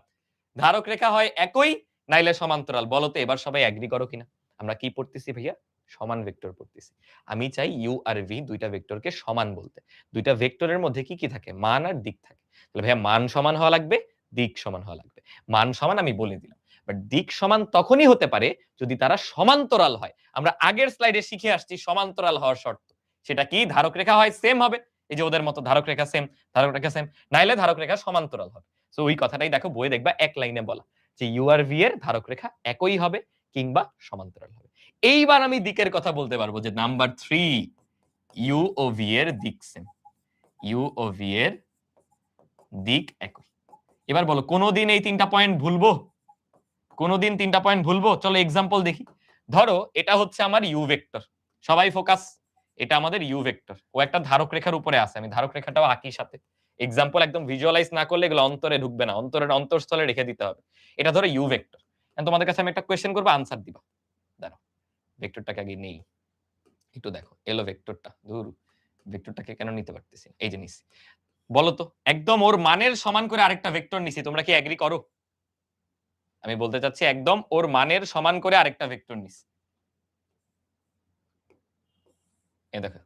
ধারক রেখা হয় একই নাইলে সমান্তরাল। বলো তো এবার সবাই এগ্রি করো কিনা? আমরা কি পড়তেছি ভাইয়া? সমান ভেক্টর পড়তেছি। আমি চাই ইউ আর ভি দুইটা ভেক্টরকে সমান বলতে। দুইটা ভেক্টরের মধ্যে কি থাকে? মান আর দিক থাকে। তাহলে ভাইয়া মান সমান হওয়া লাগবে, দিক সমান হওয়া লাগবে। মান সমান আমি বলে দিলাম। বাট দিক সমান তখনই হতে পারে যদি তারা সমান্তরাল হয়। আমরা আগের স্লাইডে শিখে আসছি সমান্তরাল হওয়ার শর্ত। সেটা কি? ধারক রেখা হয় সেম হবে। এই যে ওদের মতো ধারক রেখা সেম, ধারক রেখা সেম। নাইলে ধারক রেখা সমান্তরাল হবে। সো ওই কথাটাই দেখো বইয়ে দেখবা এক লাইনে বলা যে ইউ আর ভি এর ধারক রেখা একই হবে কিংবা সমান্তরাল হবে। এইবার আমি দিকের কথা বলতে পারবো যে নাম্বার 3 ইউ ও ভি এর দিক সেম। ইউ ও ভি এর দিক একই। এবার বলো কোনদিন এই তিনটা পয়েন্ট ভুলবো? কোনদিন তিনটা পয়েন্ট ভুলবো? চলো এক্সাম্পল দেখি। ধরো এটা হচ্ছে আমার ইউ ভেক্টর। সবাই ফোকাস। এটা আমাদের ইউ ভেক্টর। ও একটা ধারক রেখার উপরে আছে। আমি ধারক রেখাটাও আঁকি সাথে। এক্সাম্পল একদম ভিজুয়ালাইজ না করলে এগুলো অন্তরে ঢুকবে না। অন্তরের অন্তঃস্থলে রেখে দিতে হবে। এটা ধরো ইউ ভেক্টর। এখন তোমাদের কাছে আমি একটা কোয়েশ্চেন করব, আনসার দিবা। দাঁড়াও। ভেক্টরটাকে আগে নেই। একটু দেখো। এলো ভেক্টরটা। ধুর। ভেক্টরটাকে কেন নিতে পারতেছি? এই যে নিছি। বলো তো একদম ওর মানের সমান করে আরেকটা ভেক্টর নিছি। তোমরা কি এগ্রি করো? আমি বলতে চাচ্ছি একদম ওর মানের সমান করে আরেকটা ভেক্টর নিছি। এই দেখো।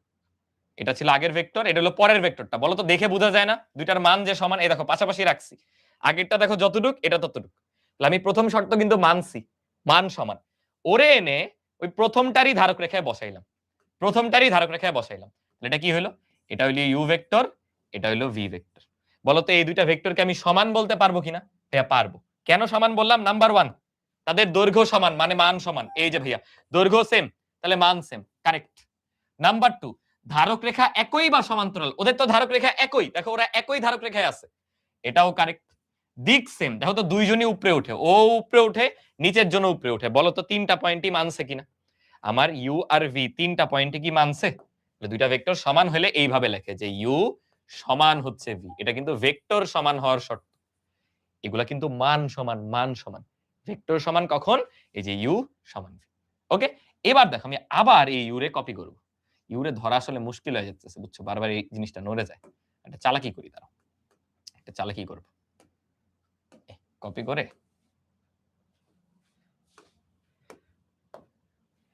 এটা ছিল আগের ভেক্টর, এটা হলো পরের ভেক্টরটা। বলো তো দেখে বোঝা যায় না দুইটার মান যে সমান? এই দেখো পাশাপাশি রাখছি। আগেরটা দেখো যতটুক, এটা ততটুক। তাহলে আমি প্রথম শর্ত কিন্তু মানছি, মান সমান। ওরে এনে ওই প্রথমটারই ধারক রেখায় বসাইলাম। প্রথমটারই ধারক রেখায় বসাইলাম। তাহলে এটা কি হলো? এটা হলো ইউ ভেক্টর, এটা হলো ভি ভেক্টর। বলো তো এই দুইটা ভেক্টরকে আমি সমান বলতে পারবো কিনা? ভাইয়া পারবো। কেন সমান বললাম? নাম্বার 1 তাদের দৈর্ঘ্য সমান, মানে মান সমান। এই যে ভাইয়া দৈর্ঘ্য সেম, তাহলে মান সেম, কারেক্ট। নাম্বার 2 ধারক রেখা একই বা সমান্তরাল। ওদের তো ধারক রেখা একই, দেখো ওরা একই ধারক রেখায় আছে, এটাও কারেক্ট। দিক সেম, দেখো তো দুইজনই উপরে উঠে, ও উপরে উঠে, নিচের জন্য উপরে উঠে। বলো তো তিনটা পয়েন্টই মানছে কিনা? আমার ইউ আর ভি তিনটা পয়েন্টে কি মানছে? দুইটা ভেক্টর সমান হলে এইভাবে লেখে যে ইউ সমান হচ্ছে ভি। এটা কিন্তু ভেক্টর সমান হওয়ার শর্ত। এগুলা কিন্তু মান সমান, মান সমান। ভেক্টর সমান কখন? এই যে ইউ সমান ভি। ওকে, এবার দেখো আমি আবার এই ইউ রে কপি করব। ইউ রে ধরা আসলে মুশকিল হয়ে যাচ্ছে, বুঝছো? বারবার এই জিনিসটা নড়ে যায়। একটা চালাকি করি, দাঁড়াও। একটা চালাকি করব। কপি করে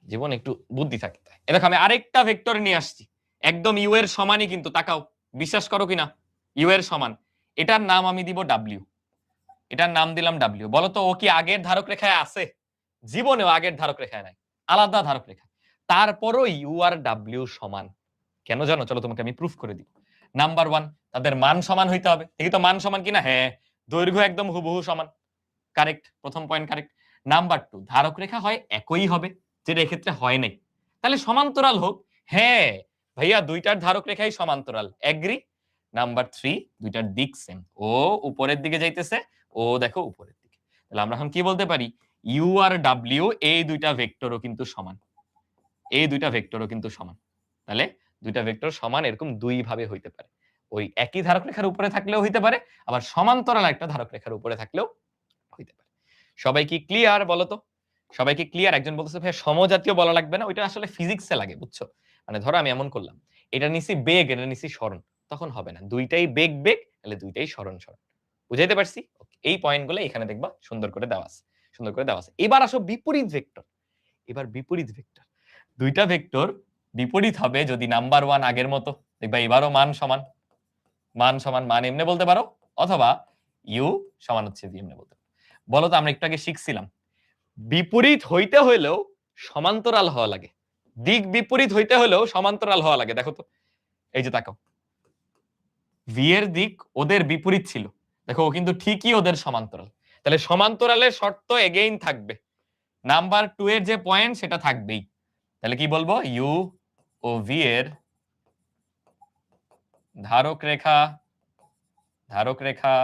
জীবনে একটু বুদ্ধি থাকতে হয়। দেখো আমি আরেকটা ভেক্টর নিয়ে আসছি, একদম ইউ এর সমানই কিন্তু। তাকাও, বিশ্বাস করো কিনা? ইউ এর সমান। এটার নাম আমি দিব ডাব্লিউ। এটার নাম দিলাম ডাব্লিউ। বলো তো ও কি আগের ধারক রেখায় আছে? জীবনেও আগের ধারক রেখায় নাই, আলাদা ধারক রেখা। তারপরও ইউ আর ডাব্লিউ সমান। কেন জানো? চলো তোমাকে আমি প্রুফ করে দিব। নাম্বার 1 তাদের মান সমান হইতে হবে। দেখি তো মান সমান কিনা। হ্যাঁ, দৈর্ঘ্য একদম হুবহু সমান, কারেক্ট। প্রথম পয়েন্ট কারেক্ট। নাম্বার 2 ধারক রেখা হয় একই হবে, যেটা এক্ষেত্রে হয় নাই। তাহলে সমান্তরাল হোক। হ্যাঁ ভাইয়া, দুইটার ধারক রেখাই সমান্তরাল, এগ্রি। নাম্বার 3 দুইটার দিক সেম, ও উপরের দিকে যাইতেছে, ও দেখো উপরের দিকে। তাহলে আমরা এখন কি বলতে পারি? ইউ আর ডাব্লিউ এই দুইটা ভেক্টরও কিন্তু সমান। এই দুইটা ভেক্টরও কিন্তু সমান। তাহলে দুইটা ভেক্টর সমান এরকম দুই ভাবে হইতে পারে। ওই একই ধারক রেখার উপরে থাকলেও হইতে পারে, আবার সমান্তরাল একটা ধারক রেখার উপরে থাকলেও হইতে পারে। সবাই কি ক্লিয়ার বলো তো? সবাই কি ক্লিয়ার? একজন বলতেছে ভাই সমজাতীয় বলা লাগবে না, ওইটা আসলে ফিজিক্সে লাগে, বুঝছো? মানে ধরো আমি এমন করলাম, এটা নিছি বেগ, এটা নিছি সরণ, তখন হবে না। দুইটাই বেগ বেগ, তাহলে দুইটাই সরণ সরণ। বুঝাইতে পারছি? এই পয়েন্টগুলো এখানে দেখবা সুন্দর করে দেওয়া আছে, সুন্দর করে দেওয়া আছে। এবার আসো বিপরীত ভেক্টর। এবার বিপরীত ভেক্টর, দুইটা ভেক্টর বিপরীত হবে যদি নাম্বার 1 আগের মতো। দেখবা এবারও মান সমান। মান সমান মান এমনি বলতে পারো, অথবা ইউ সমান হচ্ছে ভি এমনি বলতে পারো। বলো তো আমরা একটু আগে শিখছিলাম বিপরীত হইতে হইলেও সমান্তরাল হওয়া লাগে। দিক বিপরীত হইতে হলেও সমান্তরাল হওয়া লাগে। দেখো তো, এই যে তাকাও, ভি এর দিক ওদের বিপরীত ছিল, দেখো ও কিন্তু ঠিকই ওদের সমান্তরাল। তাহলে সমান্তরালের শর্ত এগেইন থাকবে। নাম্বার 2 এর যে পয়েন্ট সেটা থাকবেই। তাহলে কি বলবো? ইউ ও ভি এর ধারক রেখা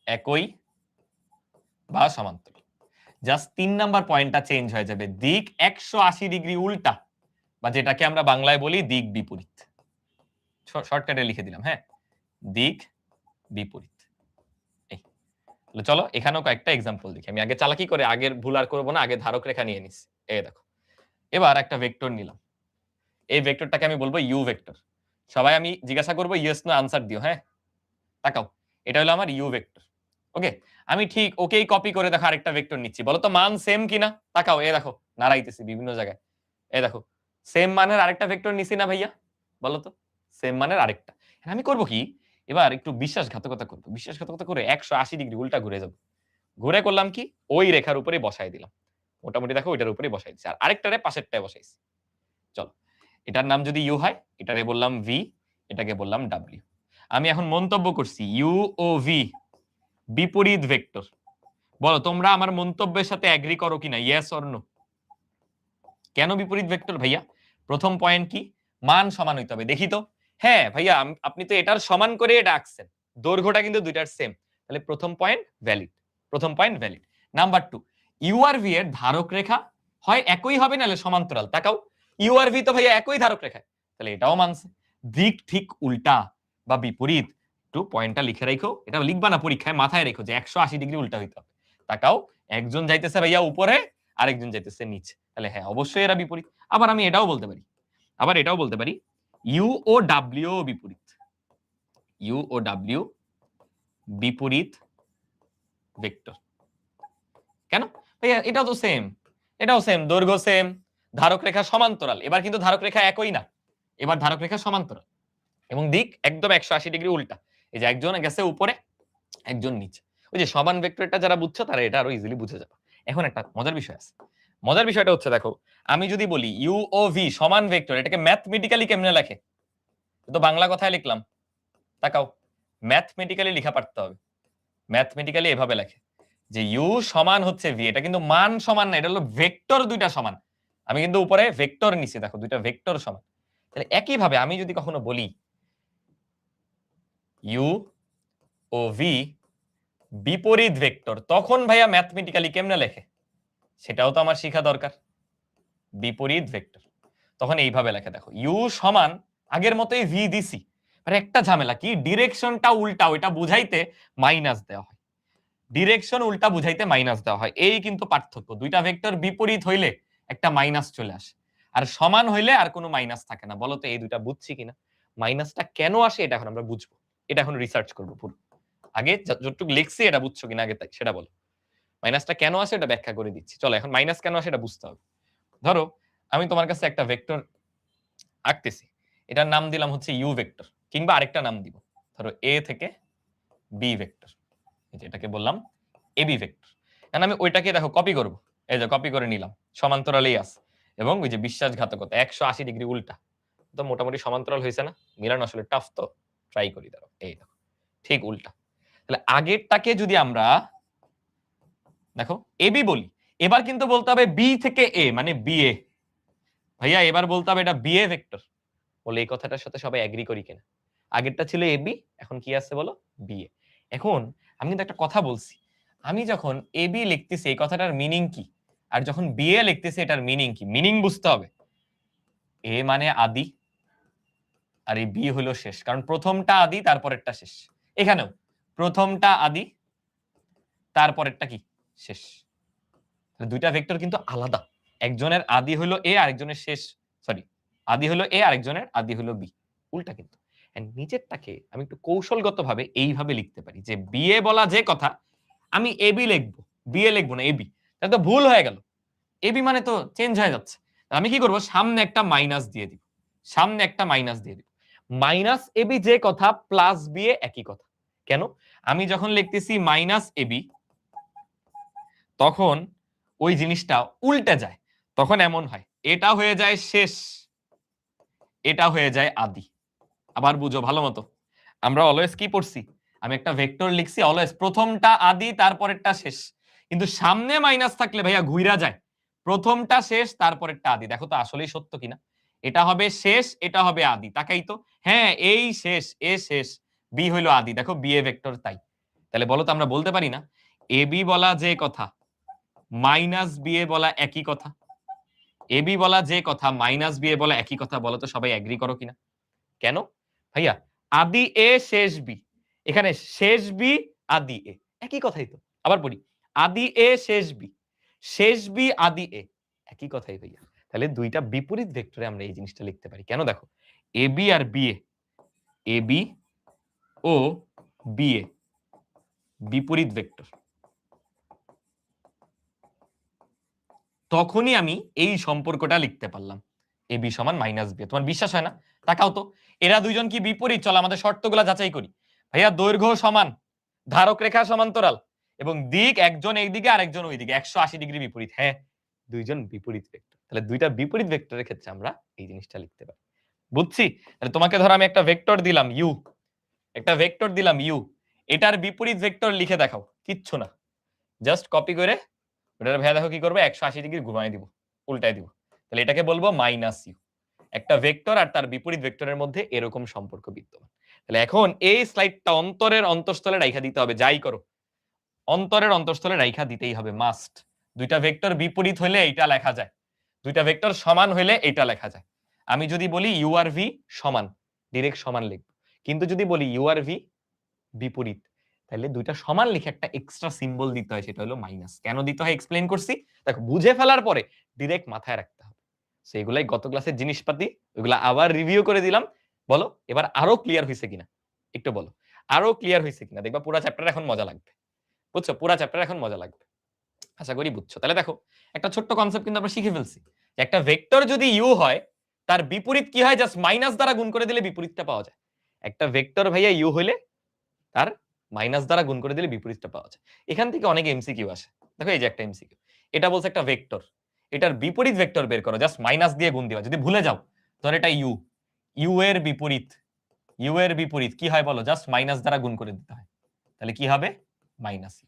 একই বা সমান্তরাল। জাস্ট 3 নাম্বার পয়েন্টটা চেঞ্জ হয়ে যাবে, দিক 180 ডিগ্রি উল্টা, বা যেটাকে আমরা বাংলায় বলি দিক বিপরীত। শর্টকাটে লিখে দিলাম, হ্যাঁ, দিক বিপরীত। এই চলো এখানেও কয়েকটা এক্সাম্পল দেখি। আমি আগে চালাকি করে, আগের ভুল আর করবো না, আগে ধারক রেখা নিয়ে নিচ্ছি। এই দেখো, এবার একটা ভেক্টর নিলাম। এই ভেক্টরটাকে আমি বলবো ইউ ভেক্টর। সবাই আমি জিজ্ঞাসা করবো ইয়েস নো আনসার দিও, হ্যাঁ? তাকাও, এটা হলো আমার ইউ ভেক্টর। ওকে, আমি ঠিক ওকেই কপি করে দেখো আরেকটা ভেক্টর নিচ্ছি, বলো তো মান সেম কিনা? তাকাও, এ দেখো নাড়াইতেছি বিভিন্ন জায়গায়, এ দেখো সেম মানের আরেকটা ভেক্টর নিছি না ভাইয়া? বলো তো, সেম মানের আরেকটা। আমি করব কি, এবার একটু বিশ্বাসঘাতকতা করব। বিশ্বাসঘাতকতা করে 180 ডিগ্রি উল্টা ঘুরে যাব। ঘুরে করলাম কি, ওই রেখার উপরেই বসায় দিলাম। মোটামুটি দেখো ওইটার উপরেই বসাই দিছি। আর আরেকটারে পাশেরটায় বসাইছি। চলো, এটার নাম যদি ইউ হয়, এটারে বললাম ভি, এটাকে বললাম ডাব্লিউ। আমি এখন মন্তব্য করছি ইউ ও ভি বিপরীত ভেক্টর। বলো তোমরা আমার মন্তব্যের সাথে এগ্রি করো কিনা, ইয়েস অর নো? কেন বিপরীত ভেক্টর ভাইয়া? প্রথম পয়েন্ট কি, মান সমান হইতে হবে। দেখি তো, হ্যাঁ ভাইয়া আপনি তো এটার সমান করে এটা আঁকছেন, দৈর্ঘ্যটা কিন্তু দুইটার সেম, তাহলে প্রথম পয়েন্ট ভ্যালিড। প্রথম পয়েন্ট ভ্যালিড। নাম্বার 2, ইউ আর ভি এর ধারক রেখা হয় একই হবে নাহলে সমান্তরাল। তাকাও, ইউ আর ভি তো ভাইয়া একই ধারক রেখায়, তাহলে এটাও মানছে। দিক ঠিক উল্টা বা বিপরীত, একটু পয়েন্টটা লিখে রাখো, এটা লিখবা না পরীক্ষায়, মাথায় রেখো যে 180 ডিগ্রি উল্টা হইতে হবে। তাকাও, একজন যাইতেছে ভাইয়া উপরে, আরেকজন যাইতেছে নিচে, তাহলে হ্যাঁ অবশ্যই এরা বিপরীত। আবার আমি এটাও বলতে পারি ইউ ও ডাব্লিউ বিপরীত। ইউ ও ডাব্লিউ বিপরীত ভেক্টর। কেন ভাইয়া? এটাও সেম, দৈর্ঘ্য সেম, ধারক রেখা সমান্তরাল। এবার কিন্তু ধারক রেখা একই না, এবার ধারক রেখা সমান্তরাল এবং দিক একদম 180 ডিগ্রি উল্টা। এই যে একজন গেছে উপরে, একজন নিচে। ওই যে সমান ভেক্টরটা যারা বুঝছো তারা এটা আরো ইজিলি বুঝে যাবে। এখন একটা মজার বিষয় আছে। মজার বিষয়টা হচ্ছে, দেখো আমি যদি বলি ইউ ও ভি সমান ভেক্টর, এটাকে ম্যাথমেটিক্যালি কেমনে লেখে? তো বাংলা কথায় লিখলাম, তাকাও, ম্যাথমেটিক্যালি লেখা পারতে হবে। ম্যাথমেটিক্যালি এভাবে লেখে যে ইউ সমান হচ্ছে ভি, এটা কিন্তু মান সমান না, এটা হলো ভেক্টর দুইটা সমান। আমি কিন্তু উপরে ভেক্টর নিছি, দেখো দুইটা ভেক্টর সমান। তাহলে একই ভাবে আমি যদি কখনো বলি ইউ ও ভি বিপরীত ভেক্টর, তখন ভাইয়া ম্যাথমেটিক্যালি কেমনে লেখে সেটাও তো আমার শেখা দরকার। বিপরীত ভেক্টর তখন এইভাবে লেখে, দেখো ইউ সমান আগের মতোই ভি দিছি, মানে একটা ঝামেলা কি, ডিরেকশনটা উল্টা, ওইটা বুঝাইতে মাইনাস দেওয়া হয়। ডিরেকশন উল্টা বুঝাইতে মাইনাস দেওয়া হয়, এই কিন্তু পার্থক্য। দুইটা ভেক্টর বিপরীত হইলে একটা মাইনাস চলে আসে, আর সমান হইলে আর কোনো মাইনাস থাকে না। বলো তো এই দুইটা বুঝছি কিনা? মাইনাসটা কেন আসে এটা এখন আমরা বুঝবো, এটা এখন রিসার্চ করবো পুরো। আগে যতটুকু লিখছি এটা বুঝছো কিনা আগে সেটা বলো। মাইনাসটা কেন আসে এটা ব্যাখ্যা করে দিচ্ছি। চলো এখন মাইনাস কেন আসে এটা বুঝতে হবে। ধরো আমি তোমার কাছে একটা ভেক্টর আঁকতেছি, এটার নাম দিলাম হচ্ছে ইউ ভেক্টর, কিংবা আরেকটা নাম দিব, ধরো এ থেকে বি ভেক্টর। এটাকে বললাম এবি ভেক্টর। এখন আমি ওইটাকে দেখো কপি করব, এই যে কপি করে নিলাম, সমান্তরালেই আছে, এবং ওই যে বিশ্বাসঘাতকতা 180 ডিগ্রি উল্টা, তো মোটামুটি সমান্তরাল হয়েছে না? মিলানো আসলে টাফ, তো ট্রাই করি। দেখো এই দেখো ঠিক উল্টা। তাহলে আগেরটাকে যদি আমরা দেখো এবি বলি, এবার কিন্তু বলতে হবে বি থেকে এ, মানে বিএ। ভাইয়া এবার বলতে হবে এটা বিএ ভেক্টর। বলে এই কথাটার সাথে সবাই এগ্রি করি কিনা? আগেরটা ছিল এবি, এখন কি আছে বলো? বিএ। এখন আমি কিন্তু একটা কথা বলছি, আমি যখন এবি লিখতেছি এই কথাটার মিনিং কি, আর যখন বিএ লিখতেছি এটার মিনিং কি, মিনিং বুঝতে হবে। এ মানে আদি, আর এই বি হলো শেষ, কারণ প্রথমটা আদি তারপরেরটা শেষ। এখানেও প্রথমটা আদি তারপরেরটা কি শেষ। দুইটা ভেক্টর কিন্তু আলাদা, একজনের আদি হলো এ আরেকজনের শেষ, সরি, আদি হলো এ আরেকজনের আদি হলো বি, উল্টা কিন্তু। নিচেরটাকে আমি একটু কৌশলগতভাবে এইভাবে লিখতে পারি যে বিএ বলা যে কথা, আমি এবি লিখবো, বিএ লিখবো না এবি, তাহলে তো ভুল হয়ে গেল, এবি মানে তো চেঞ্জ হয়ে যাচ্ছে। আমি কি করব, সামনে একটা মাইনাস দিয়ে দিব, সামনে একটা মাইনাস দিয়ে দিব। মাইনাস এবি যে কথা, প্লাস বিএ একই কথা। কেন? আমি যখন লিখতেছি মাইনাস এবি, তখন ওই জিনিসটা উল্টে যায়, তখন এমন হয় এটা হয়ে যায় শেষ, এটা হয়ে যায় আদি। আবার বুঝো ভালো মতো, আমরা অলওয়েজ কি পড়ছি, আমি একটা ভেক্টর লিখছি, অলওয়েজ প্রথমটা আদি তারপরেরটা শেষ, কিন্তু সামনে মাইনাস থাকলে ভাইয়া ঘুইরা যায়, প্রথমটা শেষ তারপরেরটা আদি। দেখো তো আসলেই সত্য কিনা, এটা হবে শেষ, এটা হবে আদি, তাকাই তো, হ্যাঁ এই শেষ, এ শেষ, বি হইলো আদি, দেখো বি এ ভেক্টর তাই। তাহলে বলো তো আমরা বলতে পারি না এবি বলা যে কথা মাইনাস বিএ বলা একই কথা? এবি বলা যে কথা মাইনাস বিএ বলা একই কথা, বলো তো সবাই এগ্রি করো কিনা? কেন ভাইয়া? আদি এ শেষ বি, এখানে শেষ বি আদি এ, একই কথাই তো। আবার বলি, আদি এ শেষ বি, শেষ বি আদি এ, একই কথাই ভাইয়া। তাহলে দুইটা বিপরীত ভেক্টরে আমরা এই জিনিসটা লিখতে পারি। কেন? দেখো AB R BA A B O B A বিপরীত ভেক্টর, তখনই আমি এই সম্পর্কটা লিখতে পারলাম, এ বি সমান মাইনাস বি। তোমার বিশ্বাস হয় না? তাকাও তো, এরা দুইজন কি বিপরীত? চলো আমাদের শর্তগুলো যাচাই করি। ভাইয়া দৈর্ঘ্য সমান, ধারক রেখা সমান্তরাল এবং দিক একজন এইদিকে আরেকজন ওইদিকে 180 ডিগ্রি বিপরীত। হ্যাঁ, দুইজন বিপরীত ভেক্টর। তাহলে দুইটা বিপরীত ভেক্টরের ক্ষেত্রে আমরা এই জিনিসটা লিখতে পারি। বুঝছি? তাহলে তোমাকে ধরো আমি একটা ভেক্টর দিলাম ইউ, একটা ভেক্টর দিলাম ইউ, এটার বিপরীত ভেক্টর লিখে দেখাও। কিচ্ছু না, জাস্ট কপি করে ওটার ভাইয়া দেখো কি করবে, 180 ডিগ্রি ঘুমাই দিব, উল্টাই দিব। তাহলে এটাকে বলবো মাইনাস ইউ। একটা ভেক্টর আর তার বিপরীত ভেক্টরের মধ্যে এরকম সম্পর্ক বিদ্যমান। তাহলে এখন এই স্লাইডটা অন্তরের অন্তঃস্থলে রাইখা দিতে হবে, যাই করো অন্তরের অন্তঃস্থলে রাইখা দিতেই হবে, মাস্ট। দুইটা ভেক্টর বিপরীত হলে এইটা লেখা যায়, দুইটা ভেক্টর সমান হলে এইটা লেখা যায়। আমি যদি বলি ইউ আর ভি সমান, ডিরেক্ট সমান লিখব, কিন্তু যদি বলি ইউ আর ভি বিপরীত, তাহলে দুইটা সমান লিখে একটা এক্সট্রা সিম্বল দিতে হয়, সেটা হলো মাইনাস। কেন দিতে হয় এক্সপ্লেইন করছি, দেখো বুঝে ফেলার পরে ডিরেক্ট মাথায় রাখতে হবে। সেগুলাই গত ক্লাসের জিনিসপাতি, ওইগুলা আবার রিভিউ করে দিলাম। বলো এবার আরো ক্লিয়ার হয়েছে কিনা, একটু বলো আরো ক্লিয়ার হয়েছে কিনা, দেখবা পুরো চ্যাপ্টার এখন মজা লাগবে। বুঝছো? পুরো চ্যাপ্টার এখন মজা লাগবে, আশা করি বুঝছো। তাহলে দেখো একটা ছোট্ট কনসেপ্ট কিন্তু আমরা শিখে ফেলছি, যে একটা ভেক্টর যদি ইউ হয় তার বিপরীত কি হয়, জাস্ট মাইনাস দ্বারা গুণ করে দিলে বিপরীতটা পাওয়া যায়। একটা ভেক্টর ভাইয়া ইউ হইলে তার মাইনাস দ্বারা গুণ করে দিলে বিপরীতটা পাওয়া যায়। এখান থেকে অনেক এমসিকিউ আসে। দেখো এই যে একটা এমসিকিউ, এটা বলছে একটা ভেক্টর, এটার বিপরীত ভেক্টর বের করো, জাস্ট মাইনাস দিয়ে গুণ দিবা। যদি ভুলে যাও, ধর এটা ইউ, ইউ এর বিপরীত, ইউ এর বিপরীত কি হয় বলো, জাস্ট মাইনাস দ্বারা গুণ করে দিতে হয়, তাহলে কি হবে মাইনাস ইউ।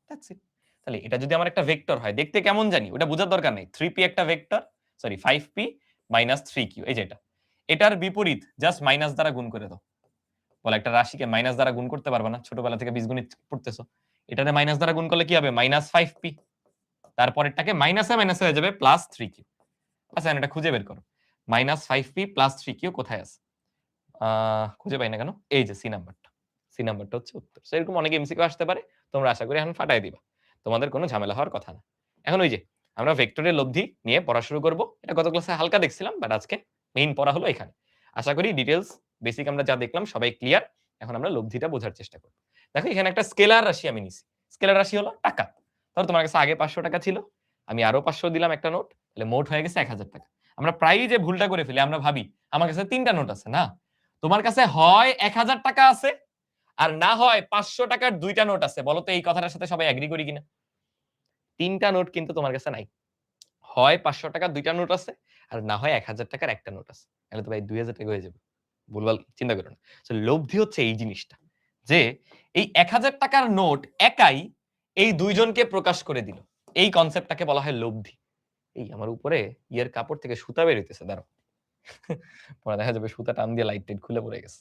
That's it. তাহলে এটা যদি আমার একটা ভেক্টর হয়, দেখতে কেমন জানি ওটা বোঝার দরকার নেই। 3p একটা vector, sorry 5p minus 3q, এই যে এটা, এটার বিপরীত জাস্ট মাইনাস দ্বারা গুণ করে দাও। বলে একটা রাশিকে মাইনাস দ্বারা গুণ করতে পারবে না, ছোটবেলা থেকে বীজগণিত পড়তেছো। এটাতে মাইনাস দ্বারা গুণ করলে কি হবে, মাইনাস 5p, তারপরেরটাকে মাইনাসে মাইনাসে হয়ে যাবে প্লাস 3q। আচ্ছা এটা খুঁজে বের করো, মাইনাস 5p প্লাস 3q কোথায় আছে, খুঁজে পাই না কেন, এই যে সি নাম্বারটা, সি নাম্বারটা হচ্ছে উত্তর। সো এরকম অনেক এমসিকিউ আসতে পারে, তোমরা আশা করি এখন ফাটাই দিবা, তোমাদের কোনো ঝামেলা হওয়ার কথা না। এখন ওই যে আমরা ভেক্টরের লব্ধি নিয়ে পড়া শুরু করব, এটা গত ক্লাসে হালকা দেখছিলাম, বাট আজকে মেইন পড়া হলো এখানে। আশা করি ডিটেইলস বেসিক আমরা যা দেখলাম সবাই ক্লিয়ার। এখন আমরা লব্ধিটা বোঝার চেষ্টা করব। দেখো এখানে একটা স্কেলার রাশি আমি নিছি, স্কেলার রাশি হলো টাকা। ধরো তোমার কাছে আগে 500 টাকা ছিল, আমি আরো 500 দিলাম একটা নোট, তাহলে মোট হয়ে গেছে 1000 টাকা। আমরা প্রায়ই যে ভুলটা করে ফেলি, আমরা ভাবি আমার কাছে 3টা নোট আছে। না, তোমার কাছে হয় 1000 টাকা আছে, আর না হয় 500 টাকার 2টা নোট আছে। বলো তো এই কথাটার সাথে সবাই এগ্রি করি কিনা? 3টা নোট কিন্তু তোমার কাছে নাই, হয় 500 টাকার 2টা নোট আছে, আর না হয় 1000 টাকার একটা নোট আছে। তাহলে তো ভাই 2000 টাকা হয়ে যাবে। ভুলভাল চিন্তা করো না। সো লব্ধি হচ্ছে এই জিনিসটা, যে এই 1000 টাকার নোট একাই এই দুইজনকে প্রকাশ করে দিল। এই কনসেপ্টটাকে বলা হয় লব্ধি। এই আমার উপরে ইয়ের কাপড় থেকে সুতা বের হইতেছে, দাঁড়াও। পরে দেখা যাবে সুতা টান দিয়ে লাইট টাইট খুলে পড়ে গেছে।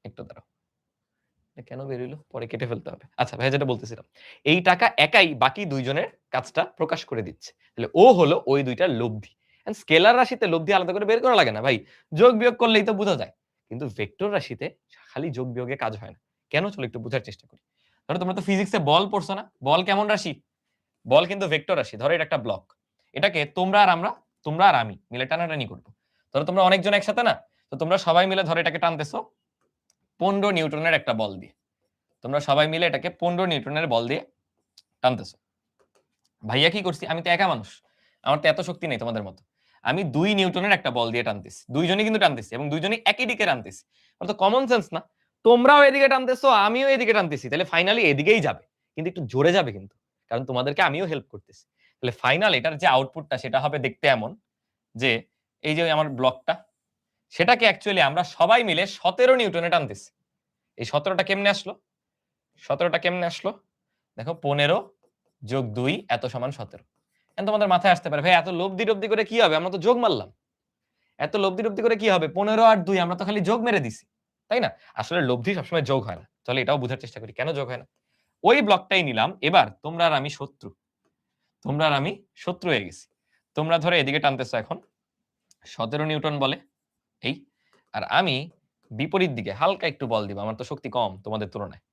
একটু দাঁড়াও, কেন বের হইলো, পরে কেটে ফেলতে হবে। আচ্ছা ভাই, যেটা বলতেছিলাম, এই টাকা একাই বাকি দুইজনের কাজটা প্রকাশ করে দিচ্ছে। তাহলে ও হলো ওই দুইটার লব্ধি। স্কেলার রাশিতে লব্ধি আলাদা করে বের করা লাগে না ভাই, যোগ বিয়োগ করলেই তো বোঝা যায়। কিন্তু ভেক্টর রাশিতে খালি যোগ বিয়োগে কাজ হয় না। কেন, চলো একটু বোঝার চেষ্টা করি। ধরো তোমরা তো ফিজিক্সে বল পড়ছো না, বল কেমন রাশি? বল কিন্তু ভেক্টর রাশি। ধরো এটা একটা ব্লক, এটাকে তোমরা আর আমরা, তোমরা আর আমি মিলে টানাটানি করবো। ধরো তোমরা অনেকজন একসাথে না, তো তোমরা সবাই মিলে ধরো এটাকে টানতেছো 15 নিউটনের একটা বল দিয়ে। তোমরা সবাই মিলে এটাকে 15 নিউটনের বল দিয়ে টানতেছো। ভাইয়া কি করছি, আমি তো একা মানুষ, আমার তো এত শক্তি নেই তোমাদের মতো। আমি 2 নিউটনের একটা বল দিয়ে টানতেছি, দুইজনই কিন্তু টানতেছি এবং দুইজনই একই দিকে টানতেছি। তো কমন সেন্স না, তোমরাও এদিকে টানতেছো আমিও এদিকে টানতেছি, তাহলে ফাইনালি এদিকেই যাবে, কিন্তু একটু জোরে যাবে কিন্তু, কারণ তোমাদেরকে আমিও হেল্প করতেছি। তাহলে ফাইনাল এটার যে আউটপুটটা সেটা হবে দেখতে এমন, যে এই যে আমার ব্লকটা, সেটাকে অ্যাকচুয়ালি আমরা সবাই মিলে 17 নিউটনে টানতেছি। এই 17টা কেমনে আসলো, 17টা কেমনে আসলো, দেখো 15 যোগ 2 এত সমান 17। এখন তোমাদের মাথায় আসতে পারে ভাই এত লব্ধি টব্ধি করে কি হবে, আমরা তো যোগ মারলাম। এত লব্ধি টব্ধি করে কি হবে, 15 আর 2 আমরা তো খালি যোগ মেরে দিছি, তাই না? আসলে লব্ধি সবসময় যোগ হয় না। চলো এটাও বোঝার চেষ্টা করি কেন যোগ হয় না। ওই ব্লকটাই নিলাম, এবার তোমরা আর আমি শত্রু, তোমরা আর আমি শত্রু হয়ে গেছি। তোমরা ধরো এদিকে টানতেছো এখন 17 নিউটন বলে এই, আর আমি বিপরীত দিকে হালকা একটু বল দিব, আমার তো শক্তি কম তোমাদের তুলনায়।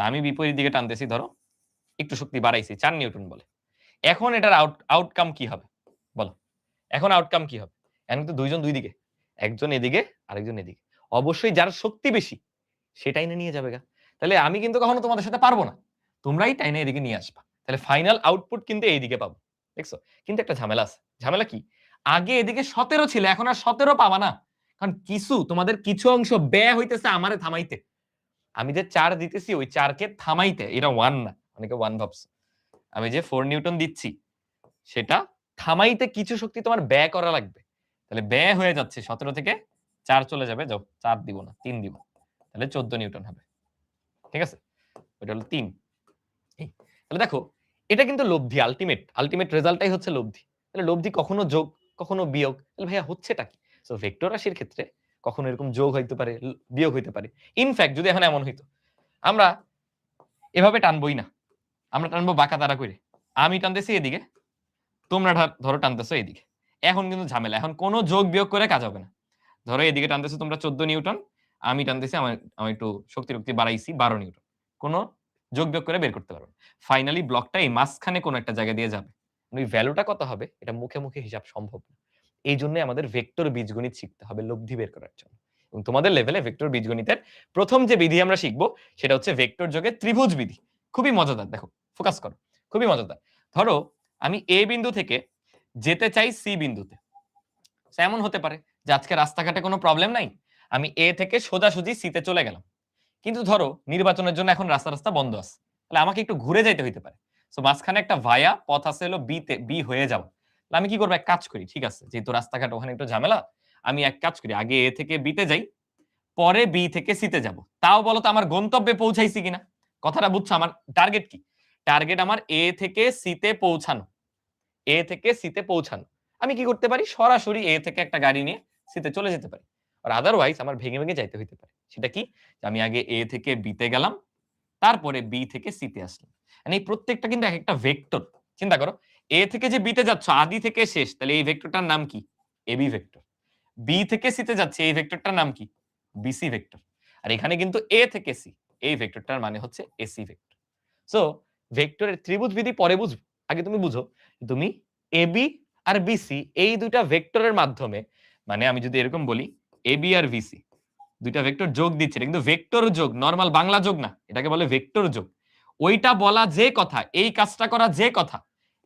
আমি বিপরীত দিকে টানতেছি, ধরো একটু শক্তি বাড়াইছি 4 নিউটন বলে। এখন এটার আউটকাম কি হবে বলো, এখন আউটকাম কি হবে? এখন তো দুইজন দুই দিকে, একজন এদিকে আরেকজন এদিকে। অবশ্যই যার শক্তি বেশি সে টাইনে নিয়ে যাবে গা। তাহলে আমি কিন্তু কখনো তোমাদের সাথে পারবো না। তোমরাই টাইনে এদিকে নিয়ে আসবা। তাহলে ফাইনাল আউটপুট কিন্তু এইদিকে পাবো। দেখছো? কিন্তু একটা ঝামেলা আছে। ঝামেলা কি? আগে এদিকে ১৭ ছিল, এখন আর ১৭ পাবা না। কারণ তোমাদের কিছু অংশ ব্যয় হইতেছে আমারে থামাইতে। আমি যে ৪ দিতেছি ওই ৪ কে থামাইতে। এটা 1 না। অনেকে 1 ভাবছে। আমি যে 4 নিউটন দিচ্ছি সেটা থামাইতে কিছু শক্তি তোমার ব্যয় করা লাগবে। তাহলে ব্যয় হয়ে যাচ্ছে ১৭ থেকে ৪ চলে যাবে। যাও ৪ দিব না, ৩ দিব। তাহলে ১৪ নিউটন হবে। ঠিক আছে? ওইটা হলো ৩। এই। তাহলে দেখো এটা কিন্তু লব্ধি, আল্টিমেট রেজাল্টটাই হচ্ছে লব্ধি। তাহলে লব্ধি কখনো যোগ, কখনো বিয়োগ। তাহলে ভাইয়া হচ্ছেটা কি? সো ভেক্টর রাশির ক্ষেত্রে কখনো এরকম যোগ হইতে পারে, বিয়োগ হইতে পারে। ইনফ্যাক্ট যদি এখন এমন হইতো, আমরা এভাবে টানবই না। আমরা টানবো বাঁকা তারা কইরে। আমি টানতেছি এদিকে, তোমরা ধরো টানতেছো এদিকে। এখন কিন্তু ঝামেলা। এখন কোন যোগ বিয়োগ করে কাজ হবে না। ধরো এদিকে টানতেছো তোমরা 14 নিউটন, আমি টানতেছি আমার একটু শক্তি বাড়াইছি 12 নিউটন। কোন যোগ বিয়োগ করে বের করতে পারবে। ফাইনালি ব্লকটা এই মাঝখানে কোন একটা জায়গা দিয়ে যাবে। ওই ভ্যালুটা কত হবে এটা মুখে মুখে হিসাব সম্ভব না। এইজন্যই আমাদের ভেক্টর বীজগণিত শিখতে হবে লব্ধি বের করার জন্য। এবং তোমাদের লেভেলে ভেক্টর বীজগণিতের প্রথম যে বিধি আমরা শিখব সেটা হচ্ছে ভেক্টর যোগের ত্রিভুজ বিধি। খুবই মজাদার, দেখো ফোকাস করো। খুবই মজাদার। ধরো আমি এ বিন্দু থেকে যেতে চাই সি বিন্দুতে। এমন হতে পারে যে আজকে রাস্তাঘাটে কোনো প্রবলেম নাই, আমি এ থেকে সোজাসুজি সি তে চলে গেলাম। কিন্তু ধরো নির্বাচনের জন্য এখন রাস্তা বন্ধ আছে, তাহলে আমাকে একটু ঘুরে যাইতে হইতে পারে। সো মাঝখানে একটা ভায়া পথ আছে হলো বি হয়ে যাও। তাহলে আমি কি করবো, এক কাজ করি, ঠিক আছে যেহেতু রাস্তাঘাট ওখানে একটু ঝামেলা, আমি এক কাজ করি আগে এ থেকে বি তে যাই, পরে বি থেকে সি তে যাব। তাও বলো তো আমার গন্তব্যে পৌঁছাইছি কিনা। কথাটা বুঝছো? আমার টার্গেট কি? টার্গেট আমার এ থেকে সি তে পৌঁছানো। এ থেকে সি তে পৌঁছানো। আমি কি করতে পারি, সরাসরি এ থেকে একটা গাড়ি নিয়ে সি তে চলে যেতে পারি। আর আদারওয়াইজ আমার ভেঙে ভেঙে যাইতে হইতে পারে। সেটা কি, আমি আগে এ থেকে বি তে গেলাম, তারপরে বি থেকে সি তে আসলাম। মানে এই প্রত্যেকটা কিন্তু এক একটা ভেক্টর। চিন্তা করো, এ থেকে যে বি তে যাচ্ছ আদি থেকে শেষ, তাহলে এই ভেক্টরটার নাম কি? AB vector. বি থেকে সি তে যাচ্ছে এই ভেক্টরটার নাম কি? BC vector. আর এখানে কিন্তু এ থেকে সি, এই ভেক্টরটার মানে হচ্ছে এসি ভেক্টর। সো ভেক্টরের ত্রিভুজ বিধি পরে বুঝবো। আগে তুমি বুঝো, তুমি এবি আর বিসি এই দুইটা ভেক্টরের মাধ্যমে, মানে আমি যদি এরকম বলি এবি আর বিসি দুইটা ভেক্টর যোগ দিচ্ছে, এটা কিন্তু ভেক্টর যোগ, নরমাল বাংলা যোগ না, এটাকে বলে ভেক্টর যোগ। ওইটা বলা যে কথা, এই কাজটা করা যে কথা,